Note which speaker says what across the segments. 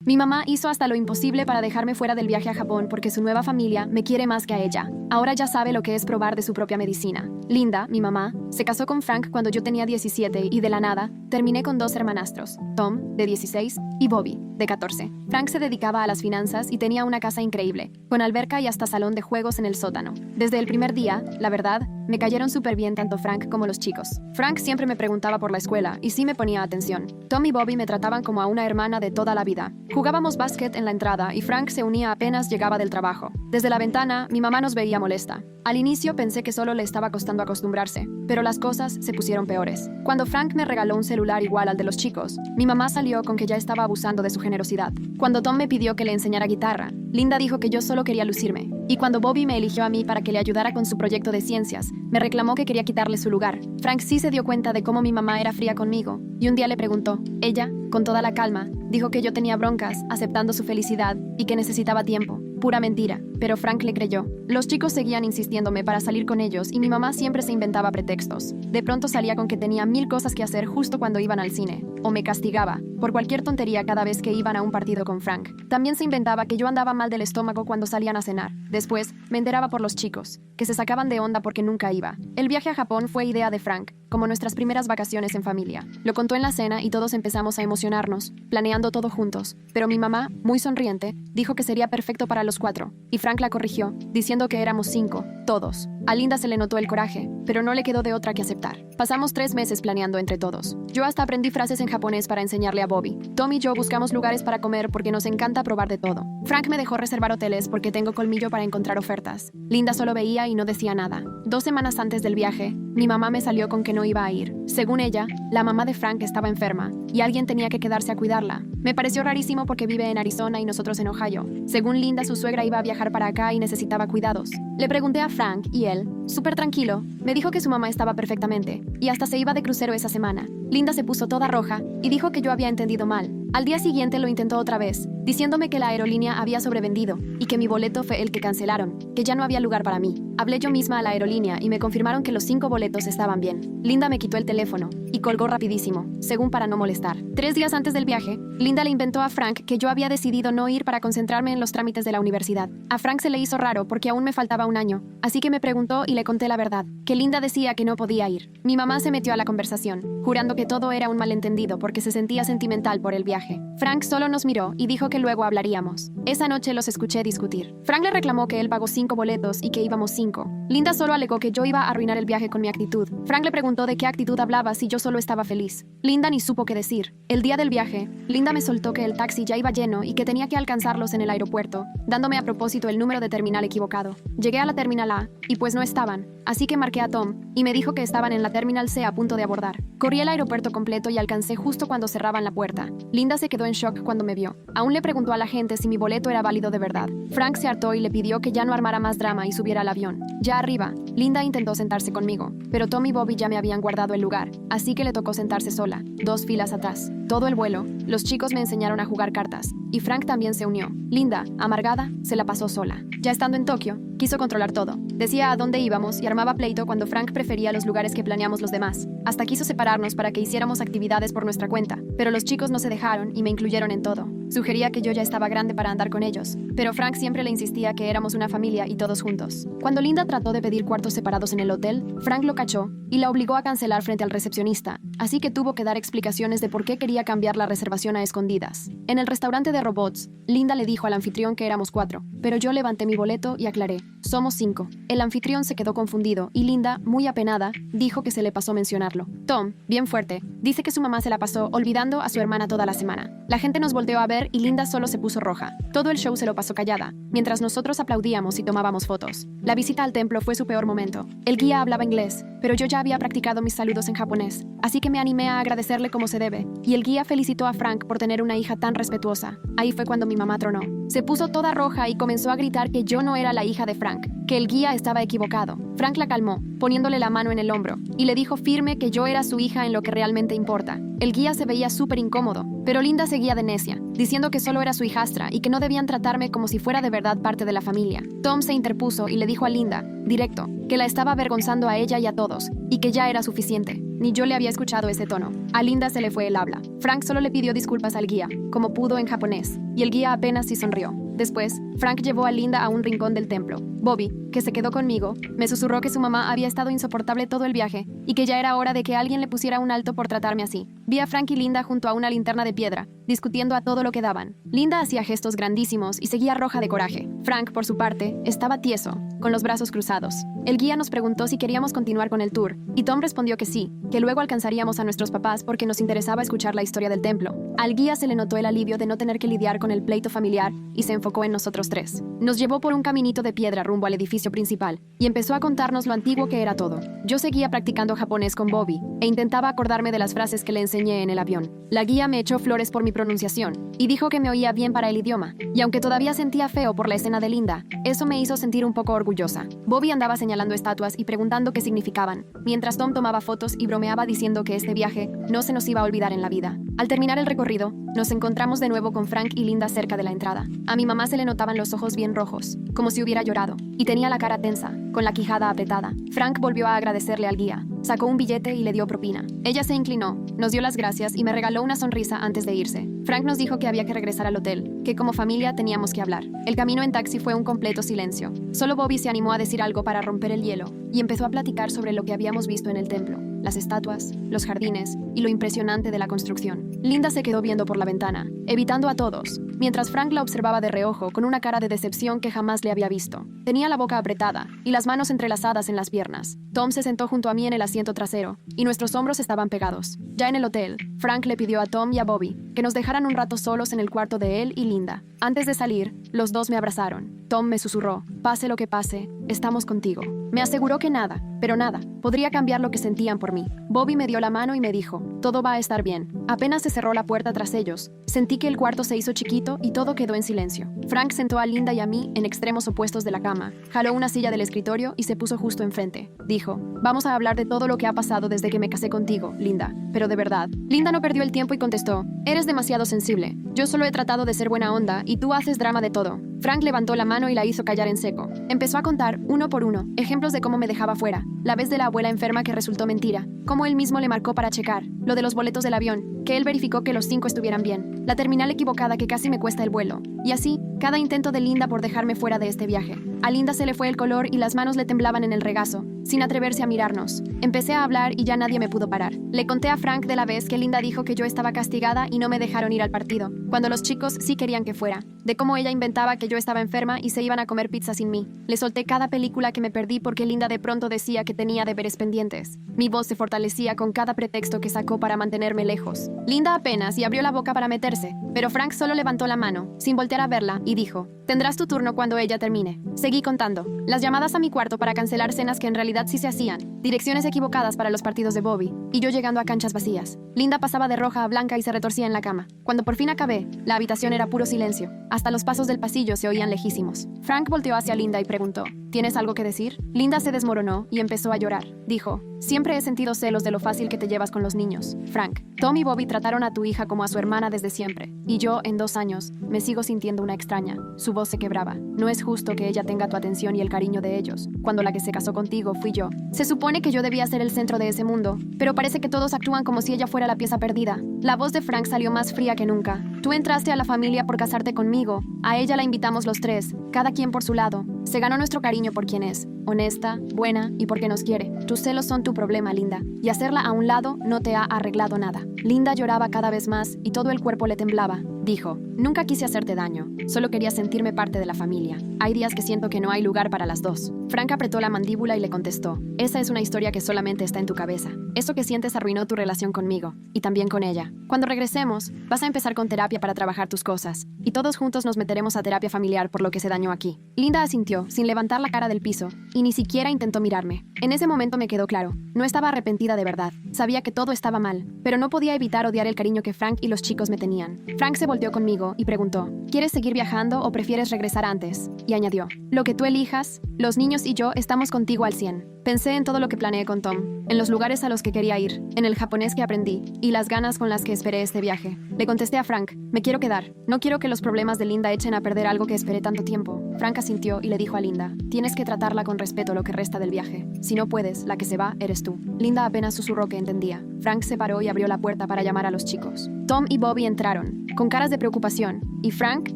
Speaker 1: Mi mamá hizo hasta lo imposible para dejarme fuera del viaje a Japón porque su nueva familia me quiere más que a ella. Ahora ya sabe lo que es probar de su propia medicina. Linda, mi mamá, se casó con Frank cuando yo tenía 17 y de la nada terminé con dos hermanastros, Tom, de 16, y Bobby, de 14. Frank se dedicaba a las finanzas y tenía una casa increíble, con alberca y hasta salón de juegos en el sótano. Desde el primer día, la verdad, me cayeron súper bien tanto Frank como los chicos. Frank siempre me preguntaba por la escuela y sí me ponía atención. Tom y Bobby me trataban como a una hermana de toda la vida. Jugábamos básquet en la entrada y Frank se unía apenas llegaba del trabajo. Desde la ventana, mi mamá nos veía molesta. Al inicio pensé que solo le estaba costando acostumbrarse, pero las cosas se pusieron peores. Cuando Frank me regaló un celular igual al de los chicos, mi mamá salió con que ya estaba abusando de su generosidad. Cuando Tom me pidió que le enseñara guitarra, Linda dijo que yo solo quería lucirme. Y cuando Bobby me eligió a mí para que le ayudara con su proyecto de ciencias, me reclamó que quería quitarle su lugar. Frank sí se dio cuenta de cómo mi mamá era fría conmigo, y un día le preguntó. Ella, con toda la calma, dijo que yo tenía broncas, aceptando su felicidad, y que necesitaba tiempo. Pura mentira, pero Frank le creyó. Los chicos seguían insistiéndome para salir con ellos y mi mamá siempre se inventaba pretextos. De pronto salía con que tenía 1000 cosas que hacer justo cuando iban al cine, o me castigaba por cualquier tontería cada vez que iban a un partido con Frank. También se inventaba que yo andaba mal del estómago cuando salían a cenar. Después, me enteraba por los chicos, que se sacaban de onda porque nunca iba. El viaje a Japón fue idea de Frank, como nuestras primeras vacaciones en familia. Lo contó en la cena y todos empezamos a emocionarnos, planeando todo juntos. Pero mi mamá, muy sonriente, dijo que sería perfecto para los 4, y Frank la corrigió, diciendo que éramos 5, todos. A Linda se le notó el coraje, pero no le quedó de otra que aceptar. Pasamos 3 meses planeando entre todos. Yo hasta aprendí frases en japonés para enseñarle a Bobby. Tom y yo buscamos lugares para comer porque nos encanta probar de todo. Frank me dejó reservar hoteles porque tengo colmillo para encontrar ofertas. Linda solo veía y no decía nada. 2 semanas antes del viaje, mi mamá me salió con que no iba a ir. Según ella, la mamá de Frank estaba enferma y alguien tenía que quedarse a cuidarla. Me pareció rarísimo porque vive en Arizona y nosotros en Ohio. Según Linda, su suegra iba a viajar para acá y necesitaba cuidados. Le pregunté a Frank y él, súper tranquilo, me dijo que su mamá estaba perfectamente y hasta se iba de crucero esa semana. Linda se puso toda roja y dijo que yo había entendido mal. Al día siguiente lo intentó otra vez, diciéndome que la aerolínea había sobrevendido y que mi boleto fue el que cancelaron, que ya no había lugar para mí. Hablé yo misma a la aerolínea y me confirmaron que los 5 boletos estaban bien. Linda me quitó el teléfono y colgó rapidísimo, según para no molestar. 3 días antes del viaje, Linda le inventó a Frank que yo había decidido no ir para concentrarme en los trámites de la universidad. A Frank se le hizo raro porque aún me faltaba un año, así que me preguntó y le conté la verdad, que Linda decía que no podía ir. Mi mamá se metió a la conversación, jurando que todo era un malentendido porque se sentía sentimental por el viaje. Frank solo nos miró y dijo que luego hablaríamos. Esa noche los escuché discutir. Frank le reclamó que él pagó 5 boletos y que íbamos 5. Linda solo alegó que yo iba a arruinar el viaje con mi actitud. Frank le preguntó de qué actitud hablaba si yo solo estaba feliz. Linda ni supo qué decir. El día del viaje, Linda me soltó que el taxi ya iba lleno y que tenía que alcanzarlos en el aeropuerto, dándome a propósito el número de terminal equivocado. Llegué a la terminal A y pues no estaban, así que marqué a Tom y me dijo que estaban en la terminal C a punto de abordar. Corrí el aeropuerto completo y alcancé justo cuando cerraban la puerta. Linda se quedó en shock cuando me vio. Aún le preguntó a la gente si mi boleto era válido de verdad. Frank se hartó y le pidió que ya no armara más drama y subiera al avión. Ya arriba, Linda intentó sentarse conmigo, pero Tom y Bobby ya me habían guardado el lugar, así que le tocó sentarse sola, 2 filas atrás. Todo el vuelo, los chicos me enseñaron a jugar cartas, y Frank también se unió. Linda, amargada, se la pasó sola. Ya estando en Tokio, quiso controlar todo. Decía a dónde íbamos y armaba pleito cuando Frank prefería los lugares que planeamos los demás. Hasta quiso separarnos para que hiciéramos actividades por nuestra cuenta, pero los chicos no se dejaron y me incluyeron en todo. Sugería que yo ya estaba grande para andar con ellos, pero Frank siempre le insistía que éramos una familia y todos juntos. Cuando Linda trató de pedir cuartos separados en el hotel, Frank lo cachó y la obligó a cancelar frente al recepcionista, así que tuvo que dar explicaciones de por qué quería cambiar la reservación a escondidas. En el restaurante de robots, Linda le dijo al anfitrión que éramos 4, pero yo levanté mi boleto y aclaré, somos 5. El anfitrión se quedó confundido y Linda, muy apenada, dijo que se le pasó mencionarlo. Tom, bien fuerte, dice que su mamá se la pasó olvidando a su hermana toda la semana. La gente nos volteó a ver y Linda solo se puso roja. Todo el show se lo pasó callada, mientras nosotros aplaudíamos y tomábamos fotos. La visita al templo fue su peor momento. El guía hablaba inglés, pero yo ya había practicado mis saludos en japonés, así que me animé a agradecerle como se debe, y el guía felicitó a Frank por tener una hija tan respetuosa. Ahí fue cuando mi mamá tronó. Se puso toda roja y comenzó a gritar que yo no era la hija de Frank, que el guía estaba equivocado. Frank la calmó, poniéndole la mano en el hombro, y le dijo firme que yo era su hija en lo que realmente importa. El guía se veía súper incómodo, pero Linda seguía de necia, diciendo que solo era su hijastra y que no debían tratarme como si fuera de verdad parte de la familia. Tom se interpuso y le dijo a Linda, directo, que la estaba avergonzando a ella y a todos, y que ya era suficiente. Ni yo le había escuchado ese tono. A Linda se le fue el habla. Frank solo le pidió disculpas al guía, como pudo en japonés, y el guía apenas sí sonrió. Después, Frank llevó a Linda a un rincón del templo. Bobby, que se quedó conmigo, me susurró que su mamá había estado insoportable todo el viaje y que ya era hora de que alguien le pusiera un alto por tratarme así. Vi a Frank y Linda junto a una linterna de piedra, discutiendo a todo lo que daban. Linda hacía gestos grandísimos y seguía roja de coraje. Frank, por su parte, estaba tieso, con los brazos cruzados. El guía nos preguntó si queríamos continuar con el tour, y Tom respondió que sí, que luego alcanzaríamos a nuestros papás porque nos interesaba escuchar la historia del templo. Al guía se le notó el alivio de no tener que lidiar con el pleito familiar y se enfocó en nosotros tres. Nos llevó por un caminito de piedra rumbo al edificio principal y empezó a contarnos lo antiguo que era todo. Yo seguía practicando japonés con Bobby e intentaba acordarme de las frases que le enseñé en el avión. La guía me echó flores por mi pronunciación y dijo que me oía bien para el idioma. Y aunque todavía sentía feo por la escena de Linda, eso me hizo sentir un poco orgullosa. Bobby andaba señalando estatuas y preguntando qué significaban, mientras Tom tomaba fotos y bromeaba diciendo que este viaje no se nos iba a olvidar en la vida. Al terminar el recorrido, nos encontramos de nuevo con Frank y Linda cerca de la entrada. A mi mamá se le notaban los ojos bien rojos, como si hubiera llorado, y tenía la cara tensa, con la quijada apretada. Frank volvió a agradecerle al guía, sacó un billete y le dio propina. Ella se inclinó, nos dio las gracias y me regaló una sonrisa antes de irse. Frank nos dijo que había que regresar al hotel, que como familia teníamos que hablar. El camino en taxi fue un completo silencio. Solo Bobby se animó a decir algo para romper el hielo, y empezó a platicar sobre lo que habíamos visto en el templo. Las estatuas, los jardines y lo impresionante de la construcción. Linda se quedó viendo por la ventana, evitando a todos, mientras Frank la observaba de reojo con una cara de decepción que jamás le había visto. Tenía la boca apretada y las manos entrelazadas en las piernas. Tom se sentó junto a mí en el asiento trasero y nuestros hombros estaban pegados. Ya en el hotel, Frank le pidió a Tom y a Bobby que nos dejaran un rato solos en el cuarto de él y Linda. Antes de salir, los dos me abrazaron. Tom me susurró, pase lo que pase, estamos contigo. Me aseguró que nada, pero nada, podría cambiar lo que sentían por mí. Bobby me dio la mano y me dijo, todo va a estar bien. Apenas se cerró la puerta tras ellos, sentí que el cuarto se hizo chiquito y todo quedó en silencio. Frank sentó a Linda y a mí en extremos opuestos de la cama, jaló una silla del escritorio y se puso justo enfrente. Dijo, vamos a hablar de todo lo que ha pasado desde que me casé contigo, Linda. Pero de verdad. Linda no perdió el tiempo y contestó, eres demasiado sensible. Yo solo he tratado de ser buena onda y tú haces drama de todo. Frank levantó la mano y la hizo callar en seco. Empezó a contar, uno por uno, ejemplos de cómo me dejaba fuera. La vez de la abuela enferma que resultó mentira. Cómo él mismo le marcó para checar. Lo de los boletos del avión. Que él verificó que los 5 estuvieran bien. La terminal equivocada que casi me cuesta el vuelo. Y así, cada intento de Linda por dejarme fuera de este viaje. A Linda se le fue el color y las manos le temblaban en el regazo, sin atreverse a mirarnos. Empecé a hablar y ya nadie me pudo parar. Le conté a Frank de la vez que Linda dijo que yo estaba castigada y no me dejaron ir al partido, cuando los chicos sí querían que fuera. De cómo ella inventaba que yo estaba enferma y se iban a comer pizza sin mí. Le solté cada película que me perdí porque Linda de pronto decía que tenía deberes pendientes. Mi voz se fortalecía con cada pretexto que sacó para mantenerme lejos. Linda apenas y abrió la boca para meterse, pero Frank solo levantó la mano, sin voltear a verla, y dijo, tendrás tu turno cuando ella termine. Seguí contando. Las llamadas a mi cuarto para cancelar cenas que en realidad sí se hacían, direcciones equivocadas para los partidos de Bobby, y yo llegando a canchas vacías. Linda pasaba de roja a blanca y se retorcía en la cama. Cuando por fin acabé, la habitación era puro silencio. Hasta los pasos del pasillo se oían lejísimos. Frank volteó hacia Linda y preguntó, ¿tienes algo que decir? Linda se desmoronó y empezó a llorar. Dijo, siempre he sentido celos de lo fácil que te llevas con los niños. Frank, Tom y Bobby trataron a tu hija como a su hermana desde siempre. Y yo, en 2 años, me sigo sintiendo una extraña. Su voz se quebraba. No es justo que ella tenga tu atención y el cariño de ellos, cuando la que se casó contigo fui yo. Se supone que yo debía ser el centro de ese mundo, pero parece que todos actúan como si ella fuera la pieza perdida. La voz de Frank salió más fría que nunca. Tú entraste a la familia por casarte conmigo. A ella la invitamos los 3, cada quien por su lado. Se ganó nuestro cariño por quien es, honesta, buena y porque nos quiere. Tus celos son tu problema, Linda, y hacerla a un lado no te ha arreglado nada. Linda lloraba cada vez más y todo el cuerpo le temblaba. Dijo, nunca quise hacerte daño, solo quería sentirme parte de la familia. Hay días que siento que no hay lugar para las dos. Frank apretó la mandíbula y le contestó, esa es una historia que solamente está en tu cabeza. Eso que sientes arruinó tu relación conmigo, y también con ella. Cuando regresemos, vas a empezar con terapia para trabajar tus cosas, y todos juntos nos meteremos a terapia familiar por lo que se dañó aquí. Linda asintió, sin levantar la cara del piso, y ni siquiera intentó mirarme. En ese momento me quedó claro, no estaba arrepentida de verdad. Sabía que todo estaba mal, pero no podía evitar odiar el cariño que Frank y los chicos me tenían. Frank se volteó conmigo y preguntó, ¿quieres seguir viajando o prefieres regresar antes? Y añadió, lo que tú elijas, los niños y yo estamos contigo al 100. Pensé en todo lo que planeé con Tom, en los lugares a los que quería ir, en el japonés que aprendí y las ganas con las que esperé este viaje. Le contesté a Frank, me quiero quedar. No quiero que los problemas de Linda echen a perder algo que esperé tanto tiempo. Frank asintió y le dijo a Linda, tienes que tratarla con respeto lo que resta del viaje. Si no puedes, la que se va eres tú. Linda apenas susurró que entendía. Frank se paró y abrió la puerta para llamar a los chicos. Tom y Bobby entraron, con caras de preocupación, y Frank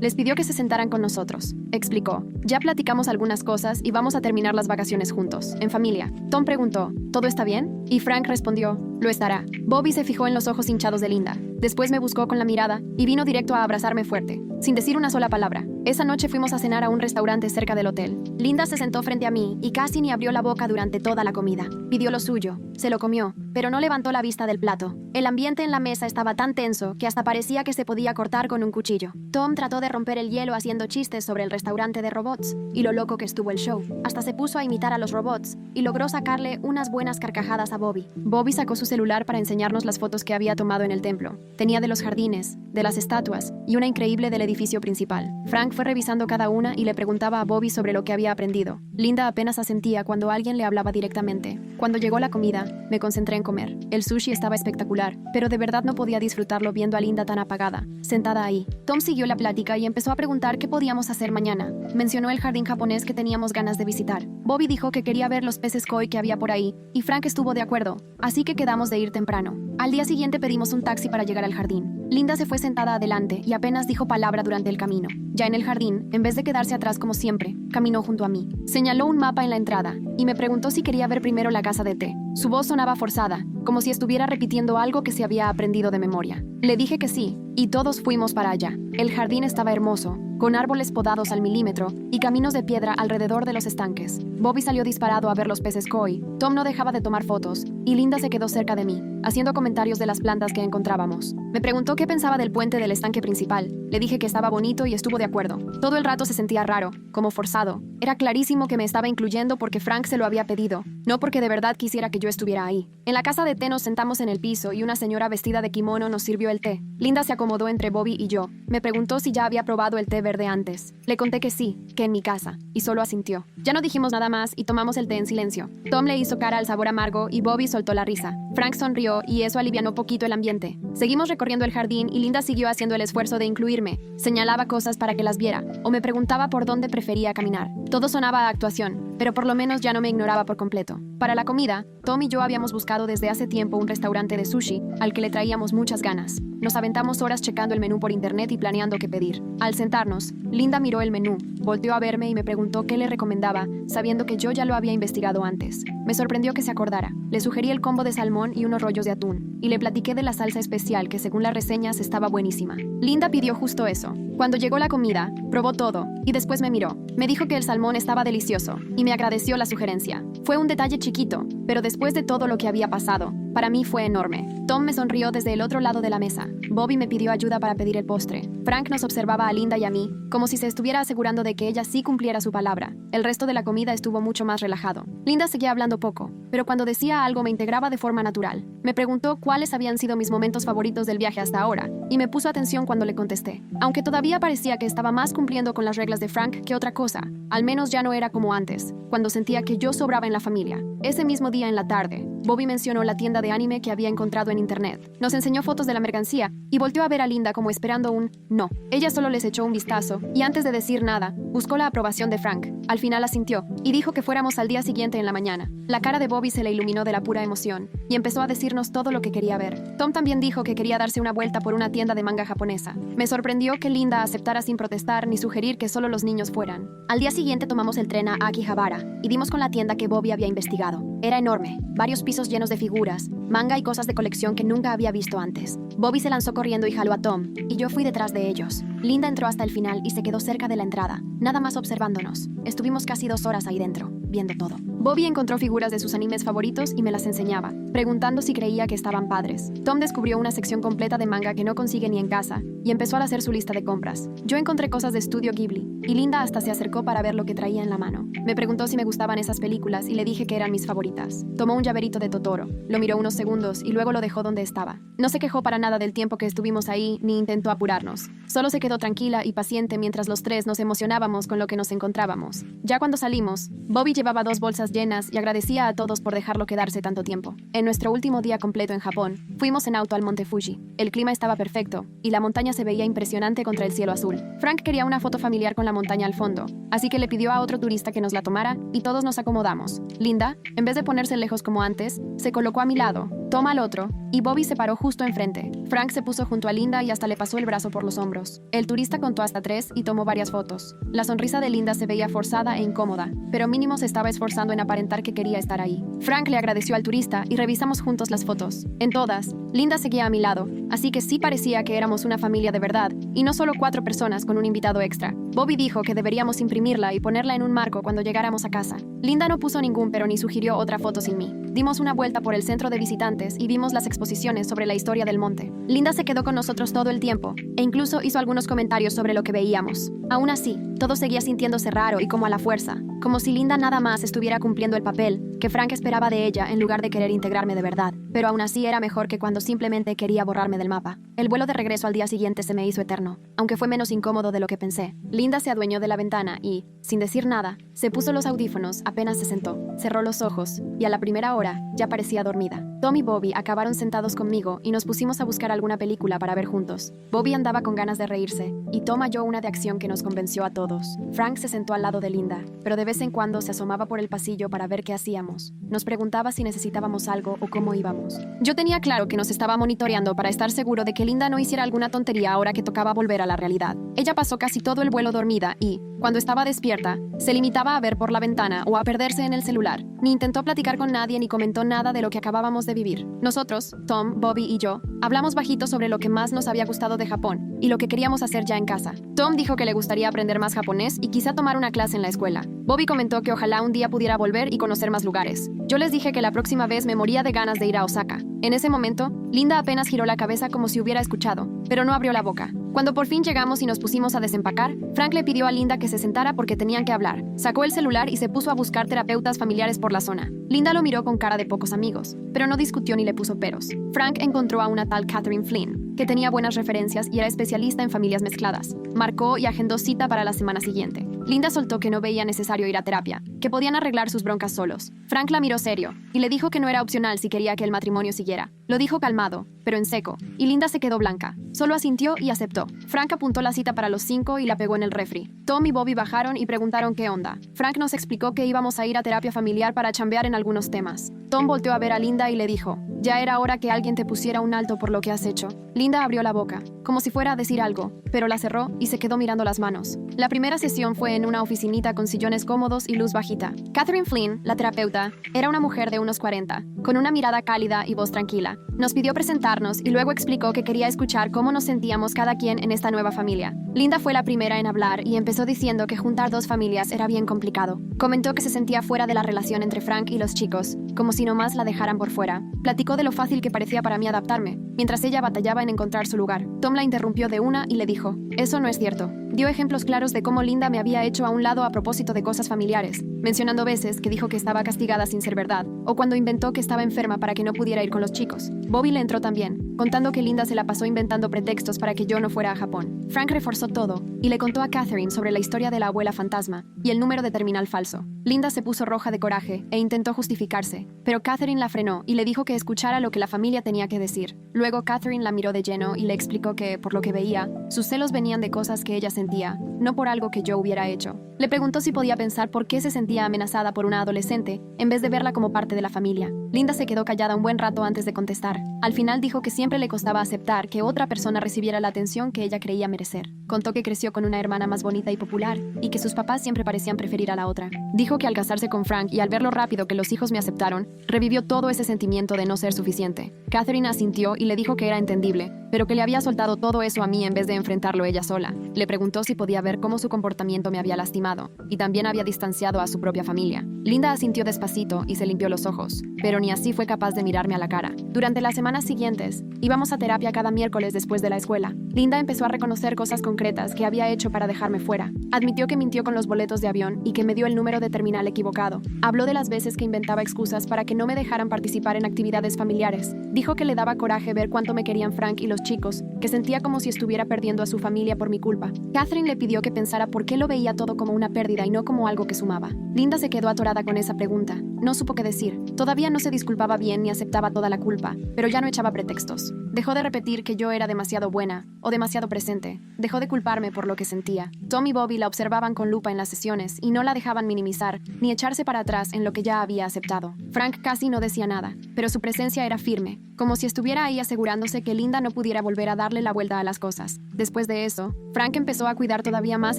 Speaker 1: les pidió que se sentaran con nosotros. Explicó, ya platicamos algunas cosas y vamos a terminar las vacaciones juntos, en familia. Tom preguntó, ¿todo está bien? Y Frank respondió, lo estará. Bobby se fijó en los ojos hinchados de Linda. Después me buscó con la mirada y vino directo a abrazarme fuerte, sin decir una sola palabra. Esa noche fuimos a cenar a un restaurante cerca del hotel. Linda se sentó frente a mí y casi ni abrió la boca durante toda la comida. Pidió lo suyo, se lo comió, pero no levantó la vista del plato. El ambiente en la mesa estaba tan tenso que hasta parecía que se podía cortar con un cuchillo. Tom trató de romper el hielo haciendo chistes sobre el restaurante de robots y lo loco que estuvo el show. Hasta se puso a imitar a los robots y logró sacarle unas buenas carcajadas a Bobby. Bobby sacó su celular para enseñarnos las fotos que había tomado en el templo. Tenía de los jardines, de las estatuas y una increíble del edificio principal. Frank fue revisando cada una y le preguntaba a Bobby sobre lo que había aprendido. Linda apenas asentía cuando alguien le hablaba directamente. Cuando llegó la comida, me concentré en comer. El sushi estaba espectacular, pero de verdad no podía disfrutarlo viendo a Linda tan apagada, sentada ahí. Tom siguió la plática y empezó a preguntar qué podíamos hacer mañana. Mencionó el jardín japonés que teníamos ganas de visitar. Bobby dijo que quería ver los peces koi que había por ahí, y Frank estuvo de acuerdo, así que quedamos de ir temprano. Al día siguiente pedimos un taxi para llegar al jardín. Linda se fue sentada adelante y apenas dijo palabra durante el camino. Ya en el jardín, en vez de quedarse atrás como siempre, caminó junto a mí. Señaló un mapa en la entrada y me preguntó si quería ver primero la casa de té. Su voz sonaba forzada, como si estuviera repitiendo algo que se había aprendido de memoria. Le dije que sí, y todos fuimos para allá. El jardín estaba hermoso, con árboles podados al milímetro y caminos de piedra alrededor de los estanques. Bobby salió disparado a ver los peces koi, Tom no dejaba de tomar fotos, y Linda se quedó cerca de mí, haciendo comentarios de las plantas que encontrábamos. Me preguntó qué pensaba del puente del estanque principal. Le dije que estaba bonito y estuvo de acuerdo. Todo el rato se sentía raro, como forzado. Era clarísimo que me estaba incluyendo porque Frank se lo había pedido, no porque de verdad quisiera que yo estuviera ahí. En la casa de té nos sentamos en el piso y una señora vestida de kimono nos sirvió el té. Linda se acomodó entre Bobby y yo. Me preguntó si ya había probado el té verde antes. Le conté que sí, que en mi casa, y solo asintió. Ya no dijimos nada más y tomamos el té en silencio. Tom le hizo cara al sabor amargo y Bobby soltó la risa. Frank sonrió y eso alivianó poquito el ambiente. Seguimos recorriendo el jardín y Linda siguió haciendo el esfuerzo de incluirme. Señalaba cosas para que las viera o me preguntaba por dónde prefería caminar. Todo sonaba a actuación, pero por lo menos ya no me ignoraba por completo. Para la comida, Tom y yo habíamos buscado desde hace tiempo un restaurante de sushi al que le traíamos muchas ganas. Nos aventamos horas checando el menú por internet y planeando qué pedir. Al sentarnos, Linda miró el menú, volteó a verme y me preguntó qué le recomendaba, sabiendo que yo ya lo había investigado antes. Me sorprendió que se acordara. Le sugerí el combo de salmón y unos rollos de atún, y le platiqué de la salsa especial que según las reseñas estaba buenísima. Linda pidió justo eso. Cuando llegó la comida, probó todo, y después me miró. Me dijo que el salmón estaba delicioso, y me agradeció la sugerencia. Fue un detalle chiquito, pero después de todo lo que había pasado, para mí fue enorme. Tom me sonrió desde el otro lado de la mesa. Bobby me pidió ayuda para pedir el postre. Frank nos observaba a Linda y a mí, como si se estuviera asegurando de que ella sí cumpliera su palabra. El resto de la comida estuvo mucho más relajado. Linda seguía hablando poco, pero cuando decía algo me integraba de forma natural. Me preguntó cuáles habían sido mis momentos favoritos del viaje hasta ahora, y me puso atención cuando le contesté. Aunque todavía parecía que estaba más cumpliendo con las reglas de Frank que otra cosa, al menos ya no era como antes, cuando sentía que yo sobraba en la familia. Ese mismo día en la tarde, Bobby mencionó la tienda de anime que había encontrado en internet. Nos enseñó fotos de la mercancía y volteó a ver a Linda como esperando un no. Ella solo les echó un vistazo y antes de decir nada, buscó la aprobación de Frank. Al final asintió y dijo que fuéramos al día siguiente en la mañana. La cara de Bobby se le iluminó de la pura emoción y empezó a decirnos todo lo que quería ver. Tom también dijo que quería darse una vuelta por una tienda de manga japonesa. Me sorprendió que Linda aceptara sin protestar ni sugerir que solo los niños fueran. Al día siguiente tomamos el tren a Akihabara y dimos con la tienda que Bobby había investigado. Era enorme, varios pisos llenos de figuras, manga y cosas de colección que nunca había visto antes. Bobby se lanzó corriendo y jaló a Tom, y yo fui detrás de ellos. Linda entró hasta el final y se quedó cerca de la entrada, nada más observándonos. Estuvimos casi 2 horas ahí dentro, viendo todo. Bobby encontró figuras de sus animes favoritos y me las enseñaba, preguntando si creía que estaban padres. Tom descubrió una sección completa de manga que no consigue ni en casa, y empezó a hacer su lista de compras. Yo encontré cosas de estudio Ghibli, y Linda hasta se acercó para ver lo que traía en la mano. Me preguntó si me gustaban esas películas y le dije que eran mis favoritas. Tomó un llaverito de Totoro, lo miró unos segundos y luego lo dejó donde estaba. No se quejó para nada del tiempo que estuvimos ahí ni intentó apurarnos. Solo se quedó tranquila y paciente mientras los tres nos emocionábamos con lo que nos encontrábamos. Ya cuando salimos, Bobby llevaba 2 bolsas llenas y agradecía a todos por dejarlo quedarse tanto tiempo. En nuestro último día completo en Japón, fuimos en auto al monte Fuji. El clima estaba perfecto y la montaña se veía impresionante contra el cielo azul. Frank quería una foto familiar con la montaña al fondo, así que le pidió a otro turista que nos la tomara y todos nos acomodamos. Linda, en vez de ponerse lejos como antes, se colocó a mi lado, Tom al otro, y Bobby se paró justo enfrente. Frank se puso junto a Linda y hasta le pasó el brazo por los hombros. El turista contó hasta 3 y tomó varias fotos. La sonrisa de Linda se veía forzada e incómoda, pero mínimo se estaba esforzando en aparentar que quería estar ahí. Frank le agradeció al turista y revisamos juntos las fotos. En todas, Linda seguía a mi lado, así que sí parecía que éramos una familia de verdad, y no solo 4 personas con un invitado extra. Bobby dijo que deberíamos imprimirla y ponerla en un marco cuando llegáramos a casa. Linda no puso ningún pero ni sugirió otra foto sin mí. Dimos una vuelta por el centro de visitantes y vimos las exposiciones sobre la historia del monte. Linda se quedó con nosotros todo el tiempo, e incluso hizo algunos comentarios sobre lo que veíamos. Aún así, todo seguía sintiéndose raro y como a la fuerza, como si Linda nada más estuviera cumpliendo el papel que Frank esperaba de ella en lugar de querer integrarme de verdad. Pero aún así era mejor que cuando simplemente quería borrarme del mapa. El vuelo de regreso al día siguiente se me hizo eterno, aunque fue menos incómodo de lo que pensé. Linda se adueñó de la ventana y, sin decir nada, se puso los audífonos apenas se sentó, cerró los ojos y a la primera hora ya parecía dormida. Tom y Bobby acabaron sentados conmigo y nos pusimos a buscar alguna película para ver juntos. Bobby andaba con ganas de reírse y Tom halló una de acción que nos convenció a todos. Frank se sentó al lado de Linda, pero de vez en cuando se asomaba por el pasillo para ver qué hacíamos. Nos preguntaba si necesitábamos algo o cómo íbamos. Yo tenía claro que nos estaba monitoreando para estar seguro de que Linda no hiciera alguna tontería ahora que tocaba volver a la realidad. Ella pasó casi todo el vuelo dormida y, cuando estaba despierta, se limitaba a ver por la ventana o a perderse en el celular. Ni intentó platicar con nadie ni comentó nada de lo que acabábamos de vivir. Nosotros, Tom, Bobby y yo, hablamos bajito sobre lo que más nos había gustado de Japón y lo que queríamos hacer ya en casa. Tom dijo que le gustaría aprender más japonés y quizá tomar una clase en la escuela. Bobby comentó que ojalá un día pudiera volver y conocer más lugares. Yo les dije que la próxima vez me moría de ganas de ir a Osaka. En ese momento, Linda apenas giró la cabeza como si hubiera escuchado, pero no abrió la boca. Cuando por fin llegamos y nos pusimos a desempacar, Frank le pidió a Linda que se sentara porque tenían que hablar. Sacó el celular y se puso a buscar terapeutas familiares por la zona. Linda lo miró con cara de pocos amigos, pero no discutió ni le puso peros. Frank encontró a una tal Catherine Flynn, que tenía buenas referencias y era especialista en familias mezcladas. Marcó y agendó cita para la semana siguiente. Linda soltó que no veía necesario ir a terapia, que podían arreglar sus broncas solos. Frank la miró serio y le dijo que no era opcional si quería que el matrimonio siguiera. Lo dijo calmado, pero en seco, y Linda se quedó blanca. Solo asintió y aceptó. Frank apuntó la cita para los 5 y la pegó en el refri. Tom y Bobby bajaron y preguntaron qué onda. Frank nos explicó que íbamos a ir a terapia familiar para chambear en algunos temas. Tom volteó a ver a Linda y le dijo, ya era hora que alguien te pusiera un alto por lo que has hecho. Linda abrió la boca, como si fuera a decir algo, pero la cerró y se quedó mirando las manos. La primera sesión fue en una oficinita con sillones cómodos y luz bajita. Catherine Flynn, la terapeuta, era una mujer de unos 40, con una mirada cálida y voz tranquila. Nos pidió presentarnos y luego explicó que quería escuchar cómo nos sentíamos cada quien en esta nueva familia. Linda fue la primera en hablar y empezó diciendo que juntar 2 familias era bien complicado. Comentó que se sentía fuera de la relación entre Frank y los chicos, como si nomás la dejaran por fuera. Platicó de lo fácil que parecía para mí adaptarme, mientras ella batallaba en encontrar su lugar. Tom la interrumpió de una y le dijo, eso no es cierto. Dio ejemplos claros de cómo Linda me había hecho a un lado a propósito de cosas familiares, mencionando veces que dijo que estaba castigada sin ser verdad, o cuando inventó que estaba enferma para que no pudiera ir con los chicos. Bobby le entró también, contando que Linda se la pasó inventando pretextos para que yo no fuera a Japón. Frank reforzó todo, y le contó a Catherine sobre la historia de la abuela fantasma y el número de terminal falso. Linda se puso roja de coraje e intentó justificarse, pero Catherine la frenó y le dijo que escuchara lo que la familia tenía que decir. Luego Catherine la miró de lleno y le explicó que, por lo que veía, sus celos venían de cosas que ella sentía, no por algo que yo hubiera hecho. Le preguntó si podía pensar por qué se sentía amenazada por una adolescente, en vez de verla como parte de la familia. Linda se quedó callada un buen rato antes de contestar. Al final dijo que siempre le costaba aceptar que otra persona recibiera la atención que ella creía merecer. Contó que creció con una hermana más bonita y popular, y que sus papás siempre parecían preferir a la otra. Dijo que al casarse con Frank y al ver lo rápido que los hijos me aceptaron, revivió todo ese sentimiento de no ser suficiente. Catherine asintió y le dijo que era entendible, pero que le había soltado todo eso a mí en vez de enfrentarlo ella sola. Le preguntó si podía ver cómo su comportamiento me había lastimado, y también había distanciado a su propia familia. Linda asintió despacito y se limpió los ojos, pero ni así fue capaz de mirarme a la cara. Durante las semanas siguientes, Íbamos a terapia cada miércoles después de la escuela. Linda empezó a reconocer cosas concretas que había hecho para dejarme fuera. Admitió que mintió con los boletos de avión y que me dio el número de terminal equivocado. Habló de las veces que inventaba excusas para que no me dejaran participar en actividades familiares. Dijo que le daba coraje ver cuánto me querían Frank y los chicos, que sentía como si estuviera perdiendo a su familia por mi culpa. Catherine le pidió que pensara por qué lo veía todo como una pérdida y no como algo que sumaba. Linda se quedó atorada con esa pregunta. No supo qué decir. Todavía no se disculpaba bien ni aceptaba toda la culpa, pero ya no echaba pretextos. Dejó de repetir que yo era demasiado buena o demasiado presente. Dejó de culparme por lo que sentía. Tom y Bobby la observaban con lupa en las sesiones y no la dejaban minimizar ni echarse para atrás en lo que ya había aceptado. Frank casi no decía nada, pero su presencia era firme, como si estuviera ahí asegurándose que Linda no pudiera volver a darle la vuelta a las cosas. Después de eso, Frank empezó a cuidar todavía más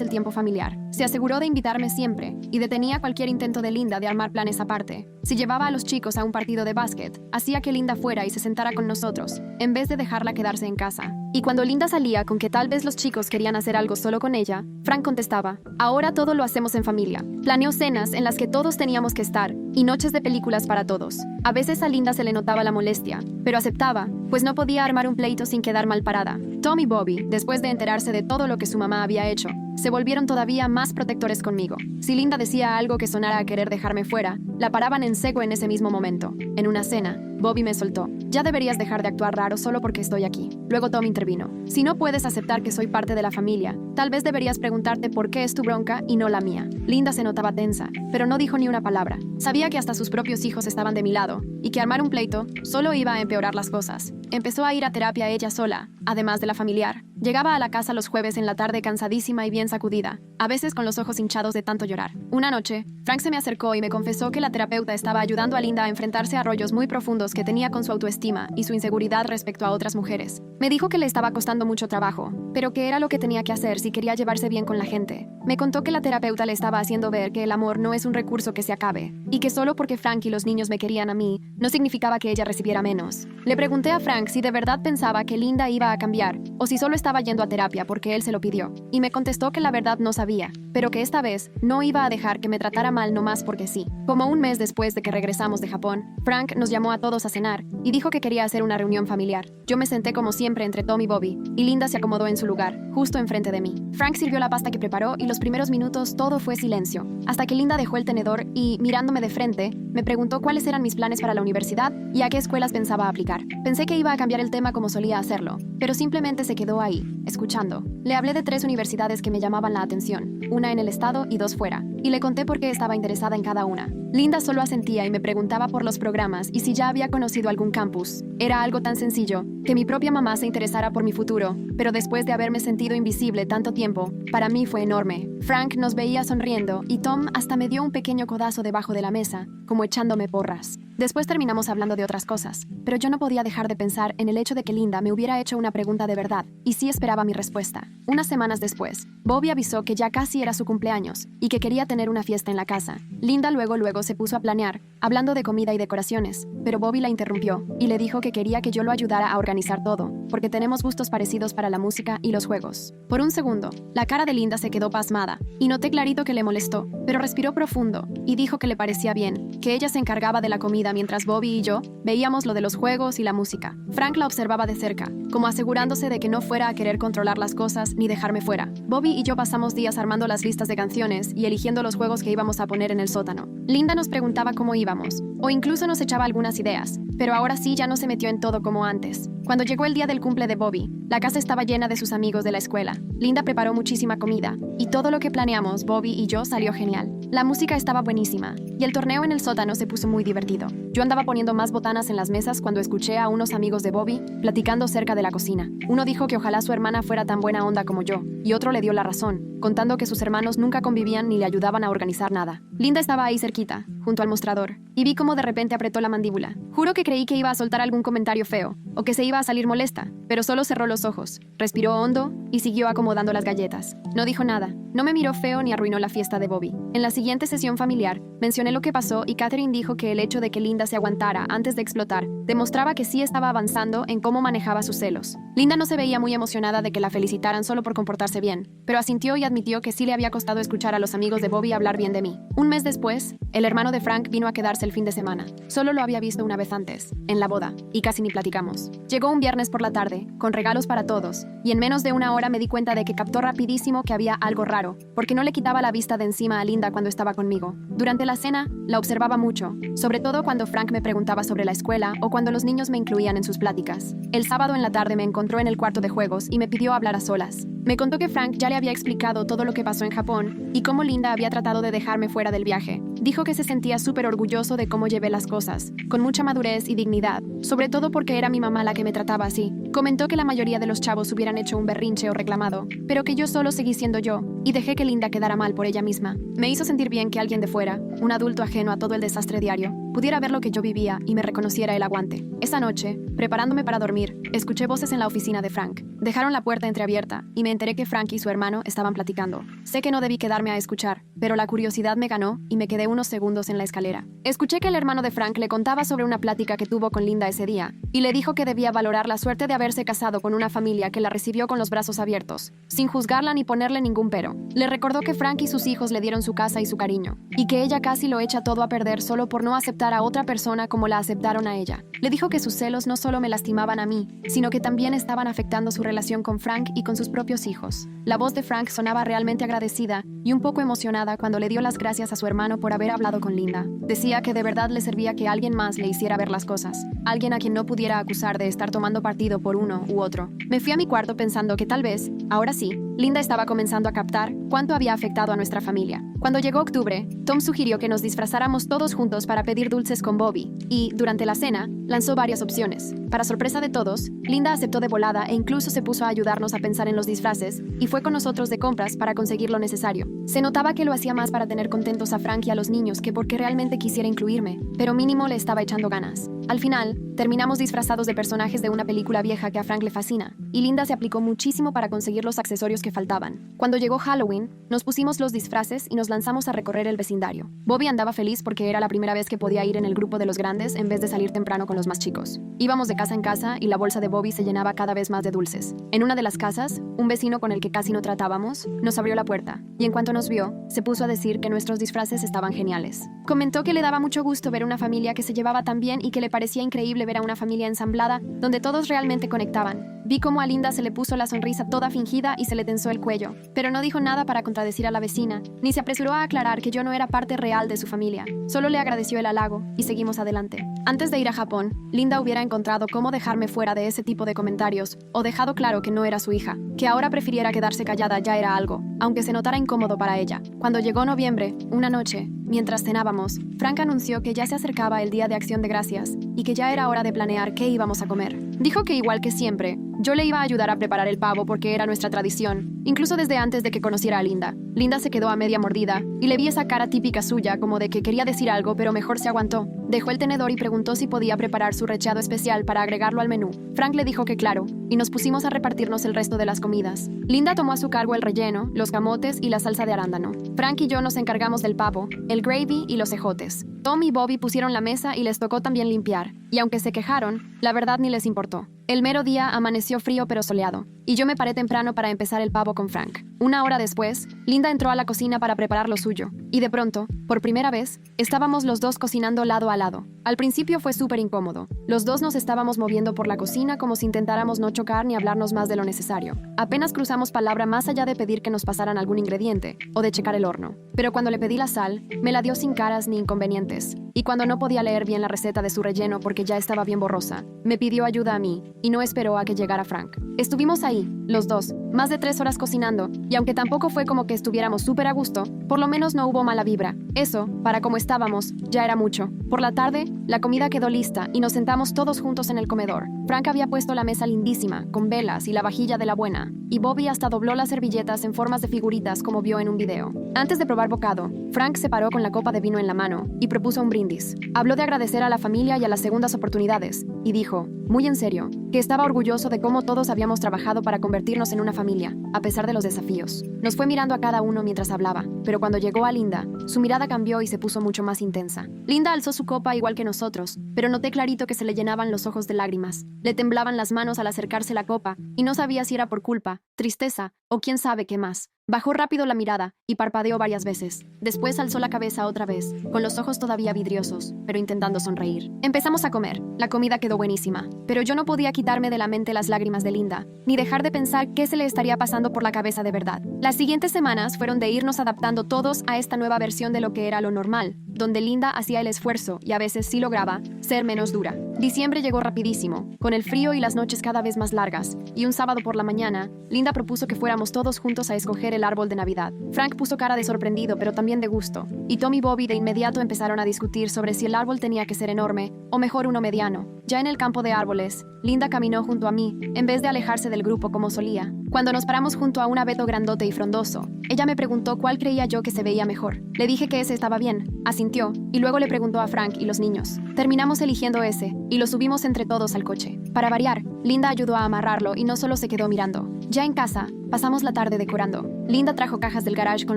Speaker 1: el tiempo familiar. Se aseguró de invitarme siempre y detenía cualquier intento de Linda de armar planes aparte. Si llevaba a los chicos a un partido de básquet, hacía que Linda fuera y se sentara con nosotros, en vez de dejarla quedarse en casa. Y cuando Linda salía con que tal vez los chicos querían hacer algo solo con ella, Frank contestaba: ahora todo lo hacemos en familia. Planeó cenas en las que todos teníamos que estar y noches de películas para todos. A veces a Linda se le notaba la molestia, pero aceptaba, pues no podía armar un pleito sin quedar mal parada. Tom y Bobby, después de enterarse de todo lo que su mamá había hecho, se volvieron todavía más protectores conmigo. Si Linda decía algo que sonara a querer dejarme fuera, la paraban en seco en ese mismo momento. En una cena, Bobby me soltó: ya deberías dejar de actuar raro solo porque estoy aquí. Luego Tom intervino: si no puedes aceptar que soy parte de la familia, tal vez deberías preguntarte por qué es tu bronca y no la mía. Linda se notaba tensa, pero no dijo ni una palabra. Sabía que hasta sus propios hijos estaban de mi lado, y que armar un pleito solo iba a empeorar las cosas. Empezó a ir a terapia ella sola, además de la familiar. Llegaba a la casa los jueves en la tarde cansadísima y bien sacudida, a veces con los ojos hinchados de tanto llorar. Una noche, Frank se me acercó y me confesó que la terapeuta estaba ayudando a Linda a enfrentarse a rollos muy profundos que tenía con su autoestima y su inseguridad respecto a otras mujeres. Me dijo que le estaba costando mucho trabajo, pero que era lo que tenía que hacer si quería llevarse bien con la gente. Me contó que la terapeuta le estaba haciendo ver que el amor no es un recurso que se acabe, y que solo porque Frank y los niños me querían a mí, no significaba que ella recibiera menos. Le pregunté a Frank si de verdad pensaba que Linda iba a cambiar, o si solo estaba yendo a terapia porque él se lo pidió, y me contestó que la verdad no sabía, pero que esta vez no iba a dejar que me tratara mal nomás porque sí. Como un mes después de que regresamos de Japón, Frank nos llamó a todos a cenar y dijo que quería hacer una reunión familiar. Yo me senté como siempre entre Tom y Bobby, y Linda se acomodó en su lugar, justo enfrente de mí. Frank sirvió la pasta que preparó y los primeros minutos todo fue silencio, hasta que Linda dejó el tenedor y, mirándome de frente, me preguntó cuáles eran mis planes para la universidad y a qué escuelas pensaba aplicar. Pensé que iba a cambiar el tema como solía hacerlo, pero simplemente se quedó ahí, escuchando. Le hablé de 3 universidades que me llamaban la atención, una en el estado y 2 fuera, y le conté por qué estaba interesada en cada una. Linda solo asentía y me preguntaba por los programas y si ya había conocido algún campus. Era algo tan sencillo, que mi propia mamá se interesara por mi futuro, pero después de haberme sentido invisible tanto tiempo, para mí fue enorme. Frank nos veía sonriendo y Tom hasta me dio un pequeño codazo debajo de la mesa, como echándome porras. Después terminamos hablando de otras cosas, pero yo no podía dejar de pensar en el hecho de que Linda me hubiera hecho una pregunta de verdad, y sí esperaba mi respuesta. Unas semanas después, Bobby avisó que ya casi era su cumpleaños y que quería tener una fiesta en la casa. Linda luego se puso a planear, hablando de comida y decoraciones, pero Bobby la interrumpió y le dijo que quería que yo lo ayudara a organizar todo, porque tenemos gustos parecidos para la música y los juegos. Por un segundo, la cara de Linda se quedó pasmada, y noté clarito que le molestó, pero respiró profundo y dijo que le parecía bien, que ella se encargaba de la comida mientras Bobby y yo veíamos lo de los juegos y la música. Frank la observaba de cerca, como asegurándose de que no fuera a querer controlar las cosas ni dejarme fuera. Bobby y yo pasamos días armando las listas de canciones y eligiendo los juegos que íbamos a poner en el sótano. Linda nos preguntaba cómo íbamos, o incluso nos echaba algunas ideas, pero ahora sí ya no se metió en todo como antes. Cuando llegó el día del cumple de Bobby, la casa estaba llena de sus amigos de la escuela. Linda preparó muchísima comida, y todo lo que planeamos, Bobby y yo, salió genial. La música estaba buenísima, y el torneo en el sótano se puso muy divertido. Yo andaba poniendo más botanas en las mesas cuando escuché a unos amigos de Bobby platicando cerca de la cocina. Uno dijo que ojalá su hermana fuera tan buena onda como yo, y otro le dio la razón, contando que sus hermanos nunca convivían ni le ayudaban a organizar nada. Linda estaba ahí cerquita, junto al mostrador, y vi cómo de repente apretó la mandíbula. Juro que creí que iba a soltar algún comentario feo, o que se iba a salir molesta, pero solo cerró los ojos, respiró hondo y siguió acomodando las galletas. No dijo nada, no me miró feo ni arruinó la fiesta de Bobby. En la siguiente sesión familiar, mencioné lo que pasó y Catherine dijo que el hecho de que Linda se aguantara antes de explotar demostraba que sí estaba avanzando en cómo manejaba sus celos. Linda no se veía muy emocionada de que la felicitaran solo por comportarse bien, pero asintió y admitió que sí le había costado escuchar a los amigos de Bobby hablar bien de mí. Un mes después, el hermano de Frank vino a quedarse el fin de semana. Solo lo había visto una vez antes, en la boda, y casi ni platicamos. Llegó un viernes por la tarde, con regalos para todos, y en menos de una hora me di cuenta de que captó rapidísimo que había algo raro, porque no le quitaba la vista de encima a Linda cuando estaba conmigo. Durante la cena, la observaba mucho, sobre todo cuando Frank me preguntaba sobre la escuela o cuando los niños me incluían en sus pláticas. El sábado en la tarde me encontró en el cuarto de juegos y me pidió hablar a solas. Me contó que Frank ya le había explicado todo lo que pasó en Japón y cómo Linda había tratado de dejarme fuera del viaje. Dijo que se sentía súper orgulloso de cómo llevé las cosas, con mucha madurez y dignidad, sobre todo porque era mi mamá la que me trataba así. Comentó que la mayoría de los chavos hubieran hecho un berrinche o reclamado, pero que yo solo seguí siendo yo, y dejé que Linda quedara mal por ella misma. Me hizo sentir bien que alguien de fuera, un adulto ajeno a todo el desastre diario, pudiera ver lo que yo vivía y me reconociera el aguante. Esa noche, preparándome para dormir, escuché voces en la oficina de Frank. Dejaron la puerta entreabierta y me enteré que Frank y su hermano estaban platicando. Sé que no debí quedarme a escuchar, pero la curiosidad me ganó y me quedé unos segundos en la escalera. Escuché que el hermano de Frank le contaba sobre una plática que tuvo con Linda ese día, y le dijo que debía valorar la suerte de haberse casado con una familia que la recibió con los brazos abiertos, sin juzgarla ni ponerle ningún pero. Le recordó que Frank y sus hijos le dieron su casa y su cariño, y que ella casi lo echa todo a perder solo por no aceptar a otra persona como la aceptaron a ella. Le dijo que sus celos no solo me lastimaban a mí, sino que también estaban afectando su relación con Frank y con sus propios hijos. La voz de Frank sonaba realmente agradecida y un poco emocionada cuando le dio las gracias a su hermano por haber hablado con Linda. Decía que de verdad le servía que alguien más le hiciera ver las cosas, alguien a quien no pudiera acusar de estar tomando partido por uno u otro. Me fui a mi cuarto pensando que tal vez, ahora sí, Linda estaba comenzando a captar cuánto había afectado a nuestra familia. Cuando llegó octubre, Tom sugirió que nos disfrazáramos todos juntos para pedir dulces con Bobby, y, durante la cena, lanzó varias opciones. Para sorpresa de todos, Linda aceptó de volada e incluso se puso a ayudarnos a pensar en los disfraces, y fue con nosotros de compras para conseguir lo necesario. Se notaba que lo hacía más para tener contentos a Frank y a los niños que porque realmente quisiera incluirme, pero mínimo le estaba echando ganas. Al final, terminamos disfrazados de personajes de una película vieja que a Frank le fascina, y Linda se aplicó muchísimo para conseguir los accesorios que faltaban. Cuando llegó Halloween, nos pusimos los disfraces y nos lanzamos a recorrer el vecindario. Bobby andaba feliz porque era la primera vez que podía ir en el grupo de los grandes en vez de salir temprano con los más chicos. Íbamos de casa en casa y la bolsa de Bobby se llenaba cada vez más de dulces. En una de las casas, un vecino con el que casi no tratábamos, nos abrió la puerta, y en cuanto nos vio, se puso a decir que nuestros disfraces estaban geniales. Comentó que le daba mucho gusto ver una familia que se llevaba tan bien y que le parecía increíble ver a una familia ensamblada donde todos realmente conectaban. Vi cómo a Linda se le puso la sonrisa toda fingida y se le tensó el cuello, pero no dijo nada para contradecir a la vecina, ni se apresuró a aclarar que yo no era parte real de su familia. Solo le agradeció el halago y seguimos adelante. Antes de ir a Japón, Linda hubiera encontrado cómo dejarme fuera de ese tipo de comentarios o dejado claro que no era su hija. Que ahora prefiriera quedarse callada ya era algo, aunque se notara incómodo para ella. Cuando llegó noviembre, una noche, mientras cenábamos, Frank anunció que ya se acercaba el Día de Acción de Gracias y que ya era hora de planear qué íbamos a comer. Dijo que igual que siempre, yo le iba a ayudar a preparar el pavo porque era nuestra tradición, incluso desde antes de que conociera a Linda. Linda se quedó a media mordida y le vi esa cara típica suya como de que quería decir algo pero mejor se aguantó. Dejó el tenedor y preguntó si podía preparar su recheado especial para agregarlo al menú. Frank le dijo que claro, y nos pusimos a repartirnos el resto de las comidas. Linda tomó a su cargo el relleno, los camotes y la salsa de arándano. Frank y yo nos encargamos del pavo, el gravy y los ejotes. Tom y Bobby pusieron la mesa y les tocó también limpiar, y aunque se quejaron, la verdad ni les importó. El mero día amaneció frío pero soleado, y yo me paré temprano para empezar el pavo con Frank. Una hora después, Linda entró a la cocina para preparar lo suyo, y de pronto, por primera vez, estábamos los dos cocinando lado a lado. Al principio fue súper incómodo. Los dos nos estábamos moviendo por la cocina como si intentáramos no chocar ni hablarnos más de lo necesario. Apenas cruzamos palabra más allá de pedir que nos pasaran algún ingrediente, o de checar el horno. Pero cuando le pedí la sal, me la dio sin caras ni inconvenientes. Y cuando no podía leer bien la receta de su relleno porque ya estaba bien borrosa, me pidió ayuda a mí, y no esperó a que llegara Frank. Estuvimos ahí, los dos, más de 3 horas cocinando, y aunque tampoco fue como que estuviéramos súper a gusto, por lo menos no hubo mala vibra. Eso, para como estábamos, ya era mucho. Por la tarde, la comida quedó lista y nos sentamos todos juntos en el comedor. Frank había puesto la mesa lindísima, con velas y la vajilla de la buena, y Bobby hasta dobló las servilletas en formas de figuritas como vio en un video. Antes de probar bocado, Frank se paró con la copa de vino en la mano y propuso un brindis. Habló de agradecer a la familia y a las segundas oportunidades, y dijo, muy en serio, que estaba orgulloso de cómo todos habíamos trabajado para convertirnos en una familia, a pesar de los desafíos. Nos fue mirando a cada uno mientras hablaba, pero cuando llegó a Linda, su mirada cambió y se puso mucho más intensa. Linda alzó su copa igual que nosotros, pero noté clarito que se le llenaban los ojos de lágrimas. Le temblaban las manos al acercarse la copa, y no sabía si era por culpa, tristeza o quién sabe qué más. Bajó rápido la mirada y parpadeó varias veces. Después alzó la cabeza otra vez, con los ojos todavía vidriosos, pero intentando sonreír. Empezamos a comer. La comida quedó buenísima, pero yo no podía quitarme de la mente las lágrimas de Linda, ni dejar de pensar qué se le estaría pasando por la cabeza de verdad. Las siguientes semanas fueron de irnos adaptando todos a esta nueva versión de lo que era lo normal, donde Linda hacía el esfuerzo y a veces sí lograba ser menos dura. Diciembre llegó rapidísimo, con el frío y las noches cada vez más largas, y un sábado por la mañana, Linda propuso que fuéramos todos juntos a escoger el árbol de Navidad. Frank puso cara de sorprendido, pero también de gusto, y Tom y Bobby de inmediato empezaron a discutir sobre si el árbol tenía que ser enorme, o mejor uno mediano. Ya en el campo de árboles, Linda caminó junto a mí, en vez de alejarse del grupo como solía. Cuando nos paramos junto a un abeto grandote y frondoso, ella me preguntó cuál creía yo que se veía mejor. Le dije que ese estaba bien, asintió, y luego le preguntó a Frank y los niños. Terminamos eligiendo ese, y lo subimos entre todos al coche. Para variar, Linda ayudó a amarrarlo y no solo se quedó mirando. Ya en casa, pasamos la tarde decorando. Linda trajo cajas del garage con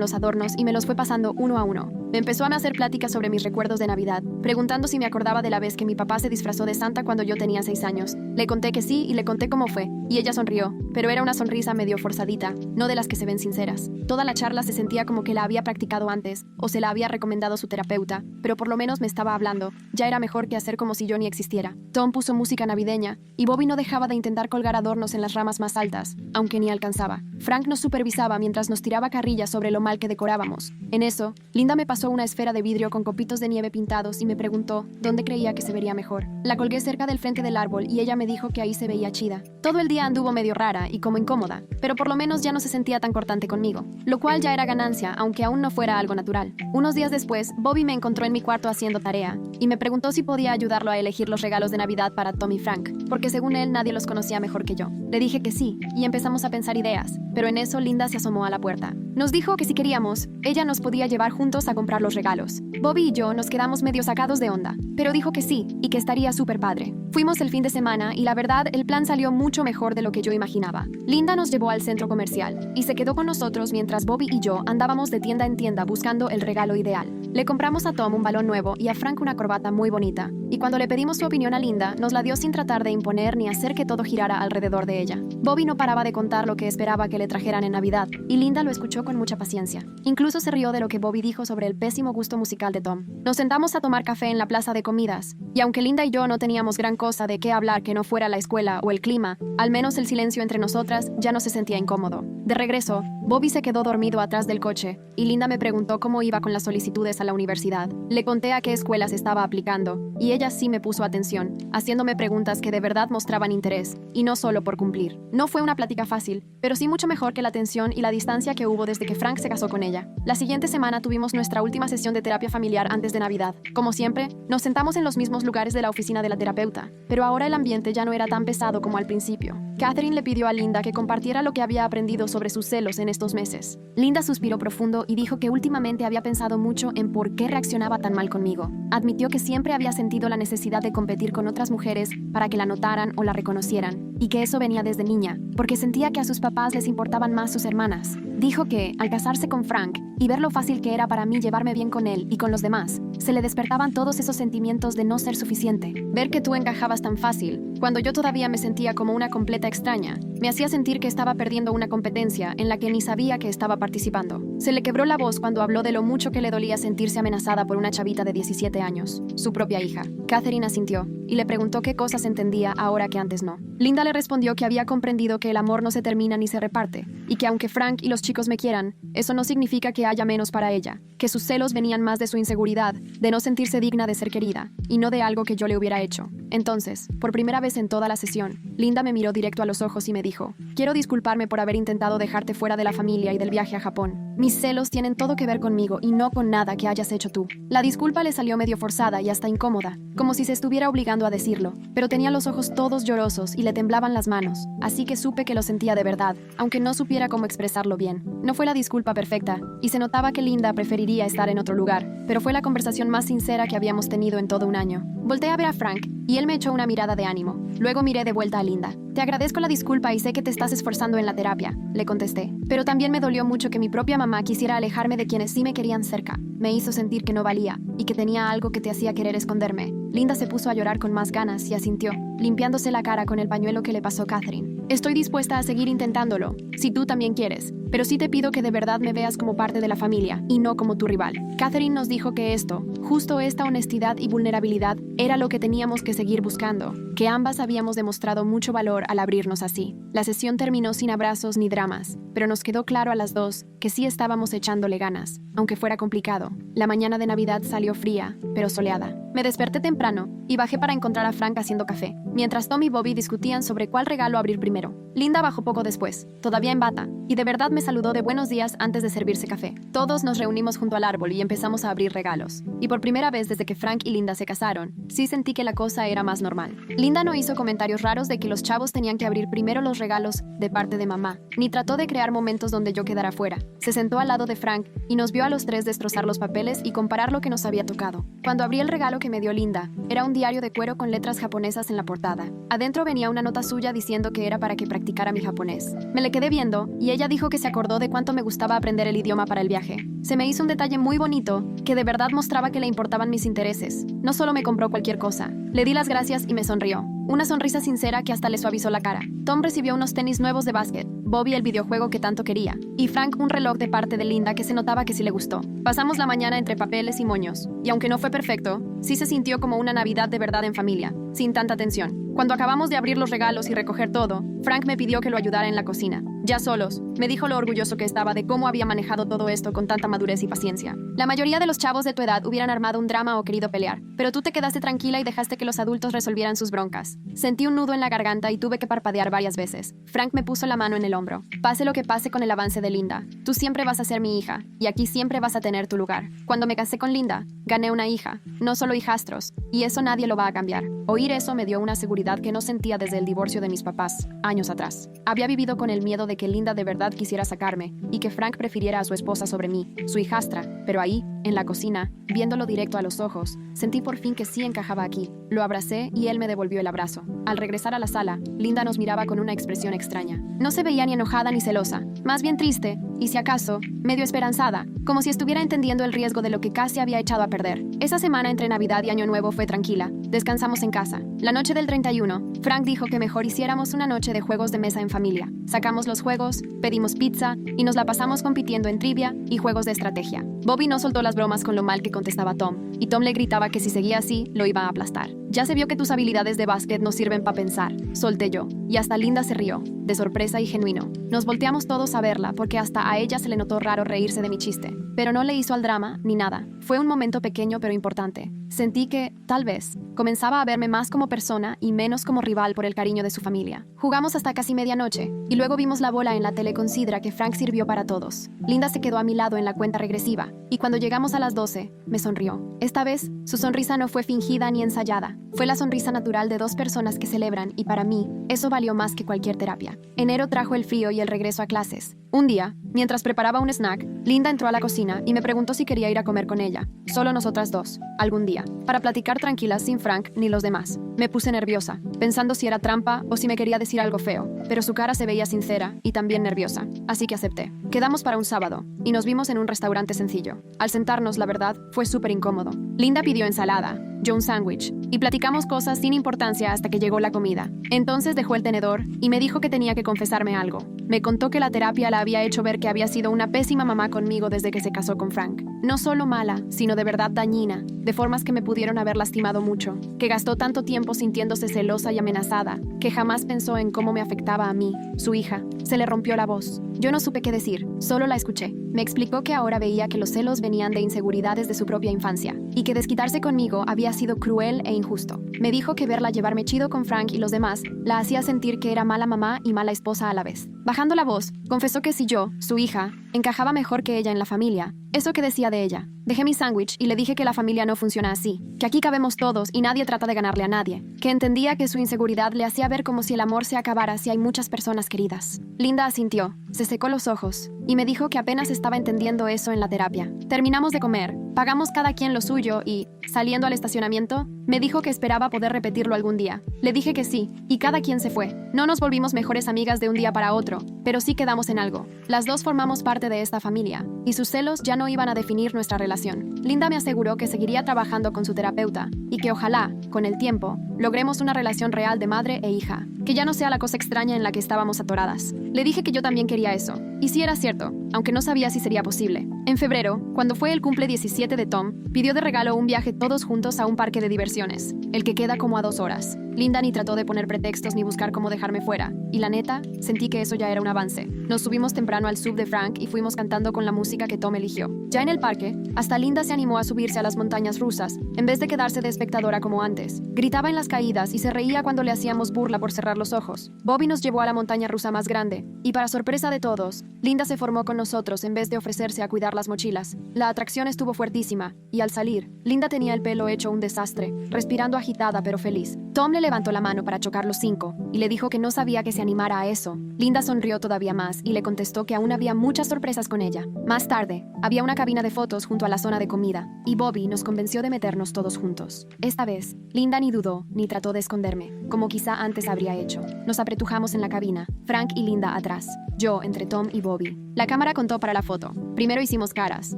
Speaker 1: los adornos y me los fue pasando uno a uno. Me empezó a hacer pláticas sobre mis recuerdos de Navidad, preguntando si me acordaba de la vez que mi papá se disfrazó de Santa cuando yo tenía 6 años. Le conté que sí y le conté cómo fue, y ella sonrió, pero era una sonrisa medio forzadita, no de las que se ven sinceras. Toda la charla se sentía como que la había practicado antes, o se la había recomendado su terapeuta, pero por lo menos me estaba hablando. Ya era mejor que hacer como si yo ni existiera. Tom puso música navideña, y Bobby no dejaba de intentar colgar adornos en las ramas más altas, aunque ni alcanzaba. Frank nos supervisaba mientras nos tiraba carrilla sobre lo mal que decorábamos. En eso, Linda me pasó una esfera de vidrio con copitos de nieve pintados y me preguntó dónde creía que se vería mejor. La colgué cerca del frente del árbol y ella me dijo que ahí se veía chida. Todo el día anduvo medio rara y como incómoda, pero por lo menos ya no se sentía tan cortante conmigo, lo cual ya era ganancia, aunque aún no fuera algo natural. Unos días después, Bobby me encontró en mi cuarto haciendo tarea y me preguntó si podía ayudarlo a elegir los regalos de Navidad para Tom y Frank, porque según él nadie los conocía mejor que yo. Le dije que sí y empezamos a pensar ideas, pero en eso Linda se asomó a la puerta. Nos dijo que si queríamos, ella nos podía llevar juntos a comprar los regalos. Bobby y yo nos quedamos medio sacados de onda, pero dijo que sí y que estaría súper padre. Fuimos el fin de semana y la verdad el plan salió mucho mejor de lo que yo imaginaba. Linda nos llevó al centro comercial y se quedó con nosotros mientras Bobby y yo andábamos de tienda en tienda buscando el regalo ideal. Le compramos a Tom un balón nuevo y a Frank una corbata muy bonita, y cuando le pedimos su opinión a Linda, nos la dio sin tratar de imponer ni hacer que todo girara alrededor de ella. Bobby no paraba de contar lo que esperaba que le trajeran en Navidad, y Linda lo escuchó con mucha paciencia. Incluso se rió de lo que Bobby dijo sobre el pésimo gusto musical de Tom. Nos sentamos a tomar café en la plaza de comidas, y aunque Linda y yo no teníamos gran cosa de qué hablar que no fuera la escuela o el clima, al menos el silencio entre nosotras ya no se sentía incómodo. De regreso, Bobby se quedó dormido atrás del coche, y Linda me preguntó cómo iba con las solicitudes a la universidad. Le conté a qué escuelas estaba aplicando, y ella sí me puso atención, haciéndome preguntas que de verdad mostraban interés, y no solo por cumplir. No fue una plática fácil, pero sí mucho mejor que la tensión y la distancia que hubo desde que Frank se casó con ella. La siguiente semana tuvimos nuestra última sesión de terapia familiar antes de Navidad. Como siempre, nos sentamos en los mismos lugares de la oficina de la terapeuta, pero ahora el ambiente ya no era tan pesado como al principio. Catherine le pidió a Linda que compartiera lo que había aprendido sobre sus celos en estos meses. Linda suspiró profundo y dijo que últimamente había pensado mucho en por qué reaccionaba tan mal conmigo. Admitió que siempre había sentido la necesidad de competir con otras mujeres para que la notaran o la reconocieran, y que eso venía desde niña, porque sentía que a sus papás les importaban más sus hermanas. Dijo que, al casarse con Frank y ver lo fácil que era para mí llevarme bien con él y con los demás, se le despertaban todos esos sentimientos de no ser suficiente. Ver que tú encajabas tan fácil, cuando yo todavía me sentía como una completa extraña, me hacía sentir que estaba perdiendo una competencia en la que ni sabía que estaba participando. Se le quebró la voz cuando habló de lo mucho que le dolía sentirse amenazada por una chavita de 17 años, su propia hija. Catherine asintió y le preguntó qué cosas entendía ahora que antes no. Linda le respondió que había comprendido que el amor no se termina ni se reparte, y que aunque Frank y los chicos me quieran, eso no significa que haya menos para ella, que sus celos venían más de su inseguridad, de no sentirse digna de ser querida, y no de algo que yo le hubiera hecho. Entonces, por primera vez en toda la sesión, Linda me miró directo a los ojos y me dijo: quiero disculparme por haber intentado dejarte fuera de la familia y del viaje a Japón. Mis celos tienen todo que ver conmigo y no con nada que hayas hecho tú. La disculpa le salió medio forzada y hasta incómoda, como si se estuviera obligando a decirlo, pero tenía los ojos todos llorosos y le temblaban las manos, así que supe que lo sentía de verdad, aunque no supiera cómo expresarlo bien. No fue la disculpa perfecta, y se notaba que Linda preferiría estar en otro lugar, pero fue la conversación más sincera que habíamos tenido en todo un año. Volteé a ver a Frank y él me echó una mirada de ánimo. Luego miré de vuelta a Linda. Te agradezco la disculpa y sé que te estás esforzando en la terapia, le contesté. Pero también me dolió mucho que mi propia mamá quisiera alejarme de quienes sí me querían cerca. Me hizo sentir que no valía y que tenía algo que te hacía querer esconderme. Linda se puso a llorar con más ganas y asintió, limpiándose la cara con el pañuelo que le pasó Catherine. Estoy dispuesta a seguir intentándolo, si tú también quieres, pero sí te pido que de verdad me veas como parte de la familia y no como tu rival. Catherine nos dijo que justo esta honestidad y vulnerabilidad, era lo que teníamos que seguir buscando, que ambas habíamos demostrado mucho valor al abrirnos así. La sesión terminó sin abrazos ni dramas, pero nos quedó claro a las dos que sí estábamos echándole ganas, aunque fuera complicado. La mañana de Navidad salió fría, pero soleada. Me desperté temprano y bajé para encontrar a Frank haciendo café, mientras Tom y Bobby discutían sobre cuál regalo abrir primero. Linda bajó poco después, todavía en bata, y de verdad me saludó de buenos días antes de servirse café. Todos nos reunimos junto al árbol y empezamos a abrir regalos. Y por primera vez desde que Frank y Linda se casaron, sí sentí que la cosa era más normal. Linda no hizo comentarios raros de que los chavos tenían que abrir primero los regalos de parte de mamá, ni trató de crear momentos donde yo quedara fuera. Se sentó al lado de Frank y nos vio a los tres destrozar los papeles y comparar lo que nos había tocado. Cuando abrí el regalo que me dio Linda, era un diario de cuero con letras japonesas en la portada. Adentro venía una nota suya diciendo que era para que practicara mi japonés. Me le quedé viendo y ella dijo que se acordó de cuánto me gustaba aprender el idioma para el viaje. Se me hizo un detalle muy bonito que de verdad mostraba que le importaban mis intereses. No solo me compró cualquier cosa. Le di las gracias y me sonrió. Una sonrisa sincera que hasta le suavizó la cara. Tom recibió unos tenis nuevos de básquet, Bobby el videojuego que tanto quería, y Frank un reloj de parte de Linda que se notaba que sí le gustó. Pasamos la mañana entre papeles y moños, y aunque no fue perfecto, sí se sintió como una Navidad de verdad en familia, sin tanta tensión. Cuando acabamos de abrir los regalos y recoger todo, Frank me pidió que lo ayudara en la cocina. Ya solos, me dijo lo orgulloso que estaba de cómo había manejado todo esto con tanta madurez y paciencia. La mayoría de los chavos de tu edad hubieran armado un drama o querido pelear, pero tú te quedaste tranquila y dejaste que los adultos resolvieran sus broncas. Sentí un nudo en la garganta y tuve que parpadear varias veces. Frank me puso la mano en el hombro. Pase lo que pase con el avance de Linda, tú siempre vas a ser mi hija, y aquí siempre vas a tener tu lugar. Cuando me casé con Linda, gané una hija, no solo hijastros, y eso nadie lo va a cambiar. Oír eso me dio una seguridad que no sentía desde el divorcio de mis papás, años atrás. Había vivido con el miedo de que Linda de verdad quisiera sacarme, y que Frank prefiriera a su esposa sobre mí, su hijastra, pero ahí, en la cocina, viéndolo directo a los ojos, sentí por fin que sí encajaba aquí. Lo abracé y él me devolvió el abrazo. Al regresar a la sala, Linda nos miraba con una expresión extraña. No se veía ni enojada ni celosa, más bien triste, y si acaso, medio esperanzada, como si estuviera entendiendo el riesgo de lo que casi había echado a perder. Esa semana entre Navidad y Año Nuevo fue tranquila. Descansamos en casa. La noche del 31, Frank dijo que mejor hiciéramos una noche de juegos de mesa en familia. Sacamos los juegos, pedimos pizza y nos la pasamos compitiendo en trivia y juegos de estrategia. Bobby no soltó las bromas con lo mal que contestaba Tom, y Tom le gritaba que si seguía así, lo iba a aplastar. Ya se vio que tus habilidades de básquet no sirven para pensar, solté yo, y hasta Linda se rió, de sorpresa y genuino. Nos volteamos todos a verla porque hasta a ella se le notó raro reírse de mi chiste, pero no le hizo al drama ni nada. Fue un momento pequeño pero importante. Sentí que, tal vez, comenzaba a verme más como persona y menos como rival por el cariño de su familia. Jugamos hasta casi medianoche, y luego vimos la bola en la tele con sidra que Frank sirvió para todos. Linda se quedó a mi lado en la cuenta regresiva, y cuando llegamos a las 12, me sonrió. Esta vez, su sonrisa no fue fingida ni ensayada. Fue la sonrisa natural de dos personas que celebran, y para mí, eso valió más que cualquier terapia. Enero trajo el frío y el regreso a clases. Un día, mientras preparaba un snack, Linda entró a la cocina y me preguntó si quería ir a comer con ella, solo nosotras dos, algún día, para platicar tranquilas sin Frank ni los demás. Me puse nerviosa, pensando si era trampa o si me quería decir algo feo, pero su cara se veía sincera y también nerviosa, así que acepté. Quedamos para un sábado y nos vimos en un restaurante sencillo. Al sentarnos, la verdad, fue súper incómodo. Linda pidió ensalada, yo un sándwich, y platicamos cosas sin importancia hasta que llegó la comida. Entonces dejó el tenedor y me dijo que tenía que confesarme algo. Me contó que la terapia la había hecho ver que había sido una pésima mamá conmigo desde que se casó con Frank. No solo mala, sino de verdad dañina, de formas que me pudieron haber lastimado mucho, que gastó tanto tiempo sintiéndose celosa y amenazada, que jamás pensó en cómo me afectaba a mí, su hija. Se le rompió la voz. Yo no supe qué decir, solo la escuché. Me explicó que ahora veía que los celos venían de inseguridades de su propia infancia, y que desquitarse conmigo había sido cruel e injusto. Me dijo que verla llevarme chido con Frank y los demás la hacía sentir que era mala mamá y mala esposa a la vez. Bajando la voz, confesó que si yo, su hija, encajaba mejor que ella en la familia, eso que decía de ella. Dejé mi sándwich y le dije que la familia no funciona así, que aquí cabemos todos y nadie trata de ganarle a nadie, que entendía que su inseguridad le hacía ver como si el amor se acabara si hay muchas personas queridas. Linda asintió, se secó los ojos y me dijo que apenas estaba entendiendo eso en la terapia. Terminamos de comer, pagamos cada quien lo suyo y, saliendo al estacionamiento, me dijo que esperaba poder repetirlo algún día. Le dije que sí, y cada quien se fue. No nos volvimos mejores amigas de un día para otro, pero sí quedamos en algo. Las dos formamos parte de esta familia, y sus celos ya no iban a definir nuestra relación. Linda me aseguró que seguiría trabajando con su terapeuta, y que ojalá, con el tiempo, logremos una relación real de madre e hija, que ya no sea la cosa extraña en la que estábamos atoradas. Le dije que yo también quería eso, y sí era cierto, aunque no sabía si sería posible. En febrero, cuando fue el cumple 17 de Tom, pidió de regalo un viaje todos juntos a un parque de diversiones, el que queda como a 2 horas. Linda ni trató de poner pretextos ni buscar cómo dejarme fuera, y la neta, sentí que eso ya era un avance. Nos subimos temprano al sub de Frank y fuimos cantando con la música que Tom eligió. Ya en el parque, hasta Linda se animó a subirse a las montañas rusas, en vez de quedarse de espectadora como antes. Gritaba en las caídas y se reía cuando le hacíamos burla por cerrar los ojos. Bobby nos llevó a la montaña rusa más grande, y para sorpresa de todos, Linda se formó con nosotros en vez de ofrecerse a cuidar las mochilas. La atracción estuvo fuertísima, y al salir, Linda tenía el pelo hecho un desastre, respirando agitada pero feliz. Tom le levantó la mano para chocar los 5, y le dijo que no sabía que se animara a eso. Linda sonrió todavía más y le contestó que aún había muchas sorpresas con ella. Más tarde, había una cabina de fotos junto a la zona de comida, y Bobby nos convenció de meternos todos juntos. Esta vez, Linda ni dudó ni trató de esconderme, como quizá antes habría hecho. Nos apretujamos en la cabina, Frank y Linda atrás, yo entre Tom y Bobby. La cámara contó para la foto. Primero hicimos caras,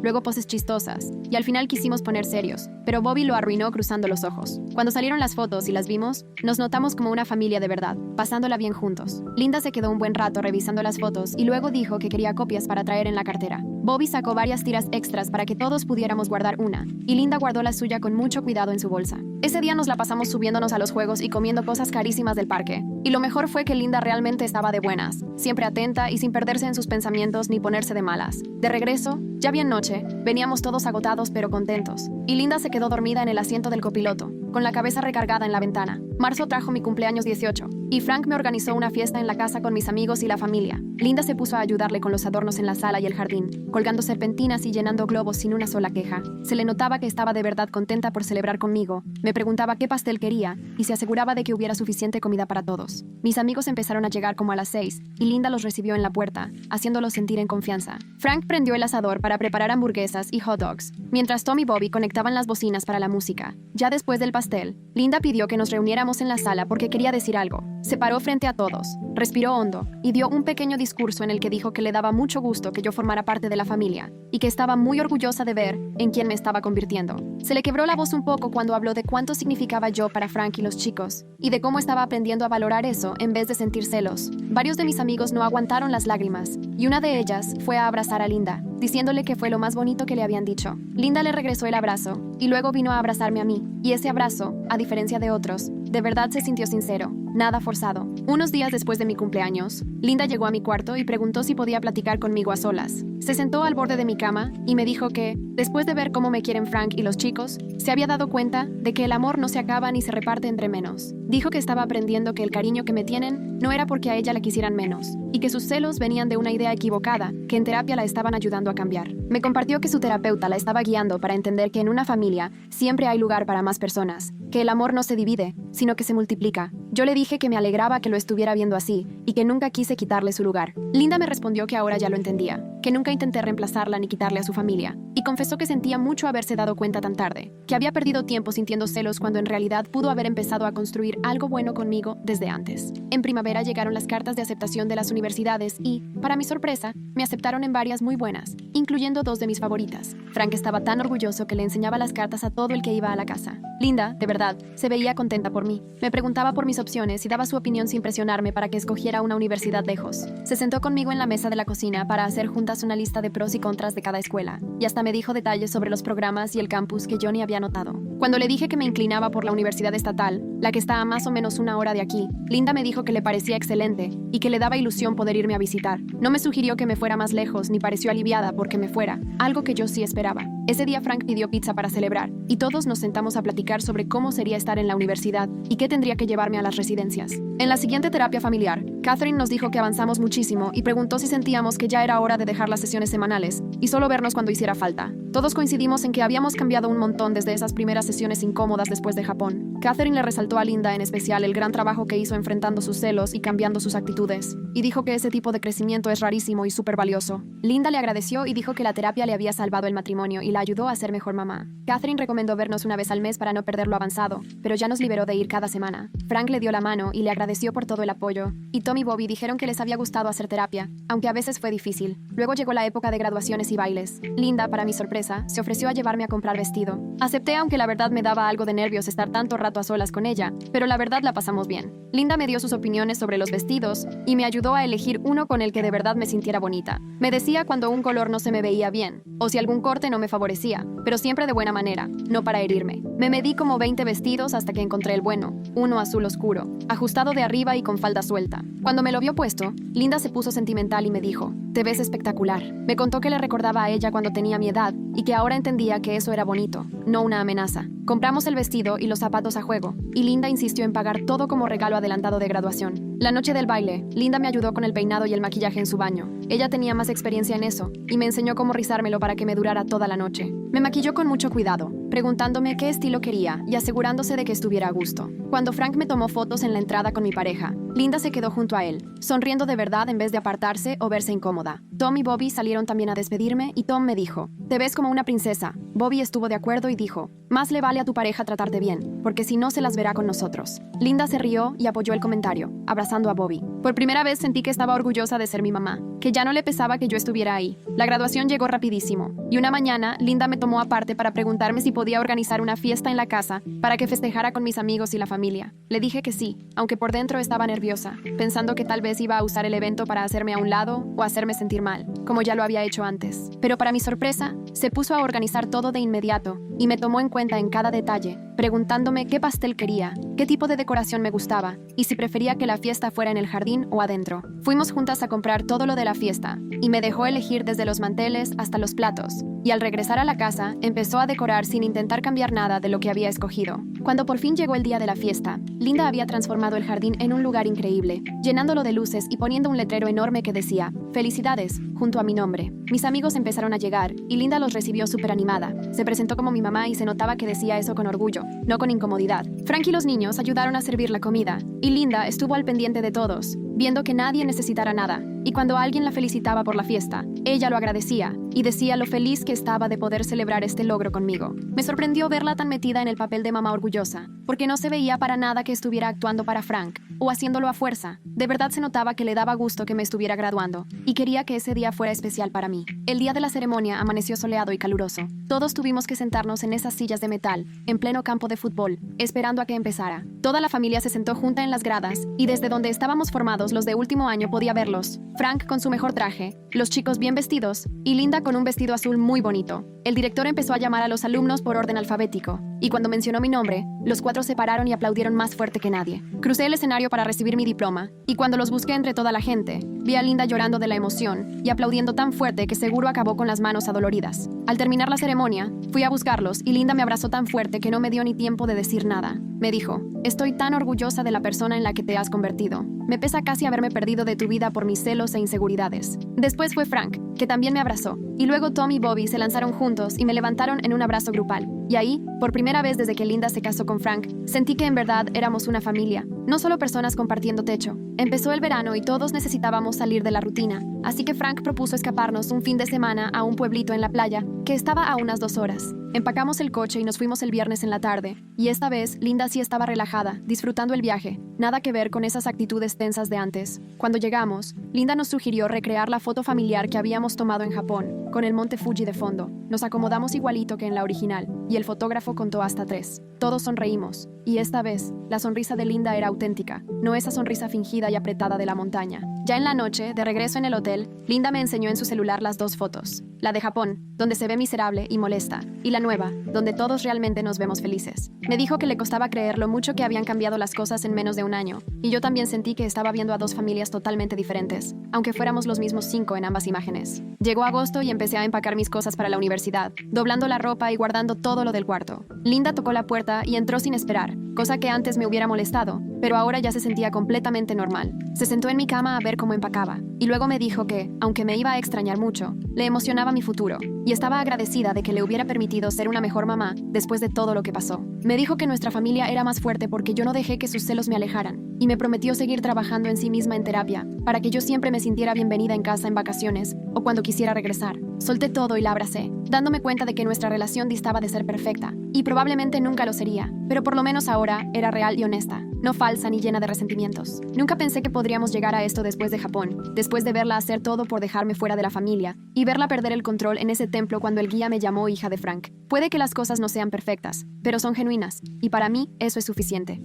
Speaker 1: luego poses chistosas, y al final quisimos poner serios, pero Bobby lo arruinó cruzando los ojos. Cuando salieron las fotos y las vimos, nos notamos como una familia de verdad, pasándola bien juntos. Linda se quedó un buen rato revisando las fotos y luego dijo que quería copias para traer en la cartera. Bobby sacó varias tiras extras para que todos pudiéramos guardar una, y Linda guardó la suya con mucho cuidado en su bolsa. Ese día nos la pasamos subiéndonos a los juegos y comiendo cosas carísimas del parque. Y lo mejor fue que Linda realmente estaba de buenas, siempre atenta y sin perderse en sus pensamientos ni ponerse de malas. De regreso, ya bien noche, veníamos todos agotados pero contentos, y Linda se quedó dormida en el asiento del copiloto, con la cabeza recargada en la ventana. Marzo trajo mi cumpleaños 18, y Frank me organizó una fiesta en la casa con mis amigos y la familia. Linda se puso a ayudarle con los adornos en la sala y el jardín, colgando serpentinas y llenando globos sin una sola queja. Se le notaba que estaba de verdad contenta por celebrar conmigo. Me preguntaba qué pastel quería, y se aseguraba de que hubiera suficiente comida para todos. Mis amigos empezaron a llegar como a las 6, y Linda los recibió en la puerta, haciéndolos sentir en confianza. Frank prendió el asador para preparar hamburguesas y hot dogs, mientras Tom y Bobby conectaban las bocinas para la música. Ya después del pastel, Linda pidió que nos reuniéramos en la sala porque quería decir algo. Se paró frente a todos, respiró hondo y dio un pequeño discurso en el que dijo que le daba mucho gusto que yo formara parte de la familia y que estaba muy orgullosa de ver en quién me estaba convirtiendo. Se le quebró la voz un poco cuando habló de cuánto significaba yo para Frank y los chicos y de cómo estaba aprendiendo a valorar eso en vez de sentir celos. Varios de mis amigos no aguantaron las lágrimas y una de ellas fue a abrazar a Linda, diciéndole que fue lo más bonito que le habían dicho. Linda le regresó el abrazo y luego vino a abrazarme a mí, y ese abrazo, a diferencia de otros, de verdad se sintió sincero, nada forzado. Unos días después de mi cumpleaños, Linda llegó a mi cuarto y preguntó si podía platicar conmigo a solas. Se sentó al borde de mi cama y me dijo que, después de ver cómo me quieren Frank y los chicos, se había dado cuenta de que el amor no se acaba ni se reparte entre menos. Dijo que estaba aprendiendo que el cariño que me tienen no era porque a ella la quisieran menos, y que sus celos venían de una idea equivocada, que en terapia la estaban ayudando a cambiar. Me compartió que su terapeuta la estaba guiando para entender que en una familia siempre hay lugar para más personas, que el amor no se divide, sino que se multiplica. Yo le dije que me alegraba que lo estuviera viendo así, y que nunca quise quitarle su lugar. Linda me respondió que ahora ya lo entendía, que nunca intenté reemplazarla ni quitarle a su familia, y confesó que sentía mucho haberse dado cuenta tan tarde, que había perdido tiempo sintiendo celos cuando en realidad pudo haber empezado a construir algo bueno conmigo desde antes. En primavera llegaron las cartas de aceptación de las universidades y, para mi sorpresa, me aceptaron en varias muy buenas, incluyendo 2 de mis favoritas. Frank estaba tan orgulloso que le enseñaba las cartas a todo el que iba a la casa. Linda, de verdad, se veía contenta por mí. Me preguntaba por mis opciones y daba su opinión sin presionarme para que escogiera una universidad lejos. Se sentó conmigo en la mesa de la cocina para hacer juntas una lista de pros y contras de cada escuela, y hasta me dijo detalles sobre los programas y el campus que yo ni había notado. Cuando le dije que me inclinaba por la universidad estatal, la que está a más o menos 1 hora de aquí, Linda me dijo que le parecía excelente y que le daba ilusión poder irme a visitar. No me sugirió que me fuera más lejos ni pareció aliviada porque me fuera, algo que yo sí esperaba. Ese día Frank pidió pizza para celebrar, y todos nos sentamos a platicar sobre cómo sería estar en la universidad y qué tendría que llevarme a las residencias. En la siguiente terapia familiar, Catherine nos dijo que avanzamos muchísimo y preguntó si sentíamos que ya era hora de dejar las sesiones semanales y solo vernos cuando hiciera falta. Todos coincidimos en que habíamos cambiado un montón desde esas primeras sesiones incómodas después de Japón. Catherine le resaltó a Linda en especial el gran trabajo que hizo enfrentando sus celos y cambiando sus actitudes, y dijo que ese tipo de crecimiento es rarísimo y súper valioso. Linda le agradeció y dijo que la terapia le había salvado el matrimonio y la ayudó a ser mejor mamá. Catherine recomendó vernos una vez al mes para no perder lo avanzado, pero ya nos liberó de ir cada semana. Frank le dio la mano y le agradeció por todo el apoyo, y Tom y Bobby dijeron que les había gustado hacer terapia, aunque a veces fue difícil. Luego llegó la época de graduaciones y bailes. Linda, para mi sorpresa, se ofreció a llevarme a comprar vestido. Acepté, aunque la verdad me daba algo de nervios estar tanto rato a solas con ella, pero la verdad la pasamos bien. Linda me dio sus opiniones sobre los vestidos y me ayudó a elegir uno con el que de verdad me sintiera bonita. Me decía cuando un color no se me veía bien, o si algún corte no me favorecía, pero siempre de buena manera, no para herirme. Me medí como 20 vestidos hasta que encontré el bueno, uno azul oscuro, ajustado de arriba y con falda suelta. Cuando me lo vio puesto, Linda se puso sentimental y me dijo: "Te ves espectacular". Me contó que le recordaba a ella cuando tenía mi edad y que ahora entendía que eso era bonito, no una amenaza. Compramos el vestido y los zapatos a juego, y Linda insistió en pagar todo como regalo adelantado de graduación. La noche del baile, Linda me ayudó con el peinado y el maquillaje en su baño. Ella tenía más experiencia en eso, y me enseñó cómo rizármelo para que me durara toda la noche. Me maquilló con mucho cuidado, preguntándome qué estilo quería y asegurándose de que estuviera a gusto. Cuando Frank me tomó fotos en la entrada con mi pareja, Linda se quedó junto a él, sonriendo de verdad en vez de apartarse o verse incómoda. Tom y Bobby salieron también a despedirme y Tom me dijo: "Te ves como una princesa". Bobby estuvo de acuerdo y dijo: "Más le vale a tu pareja tratarte bien, porque si no se las verá con nosotros". Linda se rió y apoyó el comentario, abrazando a Bobby. Por primera vez sentí que estaba orgullosa de ser mi mamá, que ya no le pesaba que yo estuviera ahí. La graduación llegó rapidísimo, y una mañana Linda me tomó aparte para preguntarme si podía organizar una fiesta en la casa para que festejara con mis amigos y la familia. Le dije que sí, aunque por dentro estaba nerviosa, pensando que tal vez iba a usar el evento para hacerme a un lado o hacerme sentir mal, como ya lo había hecho antes. Pero para mi sorpresa, se puso a organizar todo de inmediato y me tomó en cuenta en cada detalle, preguntándome qué pastel quería, qué tipo de decoración me gustaba y si prefería que la fiesta fuera en el jardín o adentro. Fuimos juntas a comprar todo lo de la fiesta y me dejó elegir desde los manteles hasta los platos. Y al regresar a la casa, empezó a decorar sin intentar cambiar nada de lo que había escogido. Cuando por fin llegó el día de la fiesta, Linda había transformado el jardín en un lugar increíble, llenándolo de luces y poniendo un letrero enorme que decía: "Felicidades", junto a mi nombre. Mis amigos empezaron a llegar y Linda los recibió súper animada. Se presentó como mi mamá y se notaba que decía eso con orgullo, no con incomodidad. Frank y los niños ayudaron a servir la comida, y Linda estuvo al pendiente de todos, viendo que nadie necesitara nada. Y cuando alguien la felicitaba por la fiesta, ella lo agradecía y decía lo feliz que estaba de poder celebrar este logro conmigo. Me sorprendió verla tan metida en el papel de mamá orgullosa, porque no se veía para nada que estuviera actuando para Frank o haciéndolo a fuerza. De verdad se notaba que le daba gusto que me estuviera graduando y quería que ese día fuera especial para mí. El día de la ceremonia amaneció soleado y caluroso. Todos tuvimos que sentarnos en esas sillas de metal, en pleno campo de fútbol, esperando a que empezara. Toda la familia se sentó junta en las gradas y desde donde estábamos formados los de último año podía verlos. Frank con su mejor traje, los chicos bien vestidos y Linda con un vestido azul muy bonito. El director empezó a llamar a los alumnos por orden alfabético, y cuando mencionó mi nombre, los 4 se pararon y aplaudieron más fuerte que nadie. Crucé el escenario para recibir mi diploma, y cuando los busqué entre toda la gente, vi a Linda llorando de la emoción y aplaudiendo tan fuerte que seguro acabó con las manos adoloridas. Al terminar la ceremonia, fui a buscarlos y Linda me abrazó tan fuerte que no me dio ni tiempo de decir nada. Me dijo: "Estoy tan orgullosa de la persona en la que te has convertido. Me pesa casi haberme perdido de tu vida por mis celos e inseguridades". Después fue Frank, que también me abrazó, y luego Tom y Bobby se lanzaron juntos y me levantaron en un abrazo grupal. Y ahí, por primera vez desde que Linda se casó con Frank, sentí que en verdad éramos una familia, no solo personas compartiendo techo. Empezó el verano y todos necesitábamos salir de la rutina, así que Frank propuso escaparnos un fin de semana a un pueblito en la playa, que estaba a unas 2 horas. Empacamos el coche y nos fuimos el viernes en la tarde, y esta vez Linda sí estaba relajada, disfrutando el viaje, nada que ver con esas actitudes tensas de antes. Cuando llegamos, Linda nos sugirió recrear la foto familiar que habíamos tomado en Japón, con el monte Fuji de fondo. Nos acomodamos igualito que en la original, y el fotógrafo contó hasta 3. Todos sonreímos, y esta vez, la sonrisa de Linda era auténtica, no esa sonrisa fingida y apretada de la montaña. Ya en la noche, de regreso en el hotel, Linda me enseñó en su celular las 2 fotos. La de Japón, donde se ve miserable y molesta, y la nueva, donde todos realmente nos vemos felices. Me dijo que le costaba creer lo mucho que habían cambiado las cosas en menos de un año, y yo también sentí que estaba viendo a 2 familias totalmente diferentes, aunque fuéramos los mismos 5 en ambas imágenes. Llegó agosto y empecé a empacar mis cosas para la universidad, doblando la ropa y guardando todo lo del cuarto. Linda tocó la puerta y entró sin esperar, cosa que antes me hubiera molestado, pero ahora ya se sentía completamente normal. Se sentó en mi cama a ver ver cómo empacaba, y luego me dijo que, aunque me iba a extrañar mucho, le emocionaba mi futuro, y estaba agradecida de que le hubiera permitido ser una mejor mamá después de todo lo que pasó. Me dijo que nuestra familia era más fuerte porque yo no dejé que sus celos me alejaran, y me prometió seguir trabajando en sí misma en terapia, para que yo siempre me sintiera bienvenida en casa en vacaciones o cuando quisiera regresar. Solté todo y la abracé, dándome cuenta de que nuestra relación distaba de ser perfecta, y probablemente nunca lo sería, pero por lo menos ahora era real y honesta, no falsa ni llena de resentimientos. Nunca pensé que podríamos llegar a esto después de Japón, después de verla hacer todo por dejarme fuera de la familia, y verla perder el control en ese templo cuando el guía me llamó hija de Frank. Puede que las cosas no sean perfectas, pero son genuinas, y para mí eso es suficiente.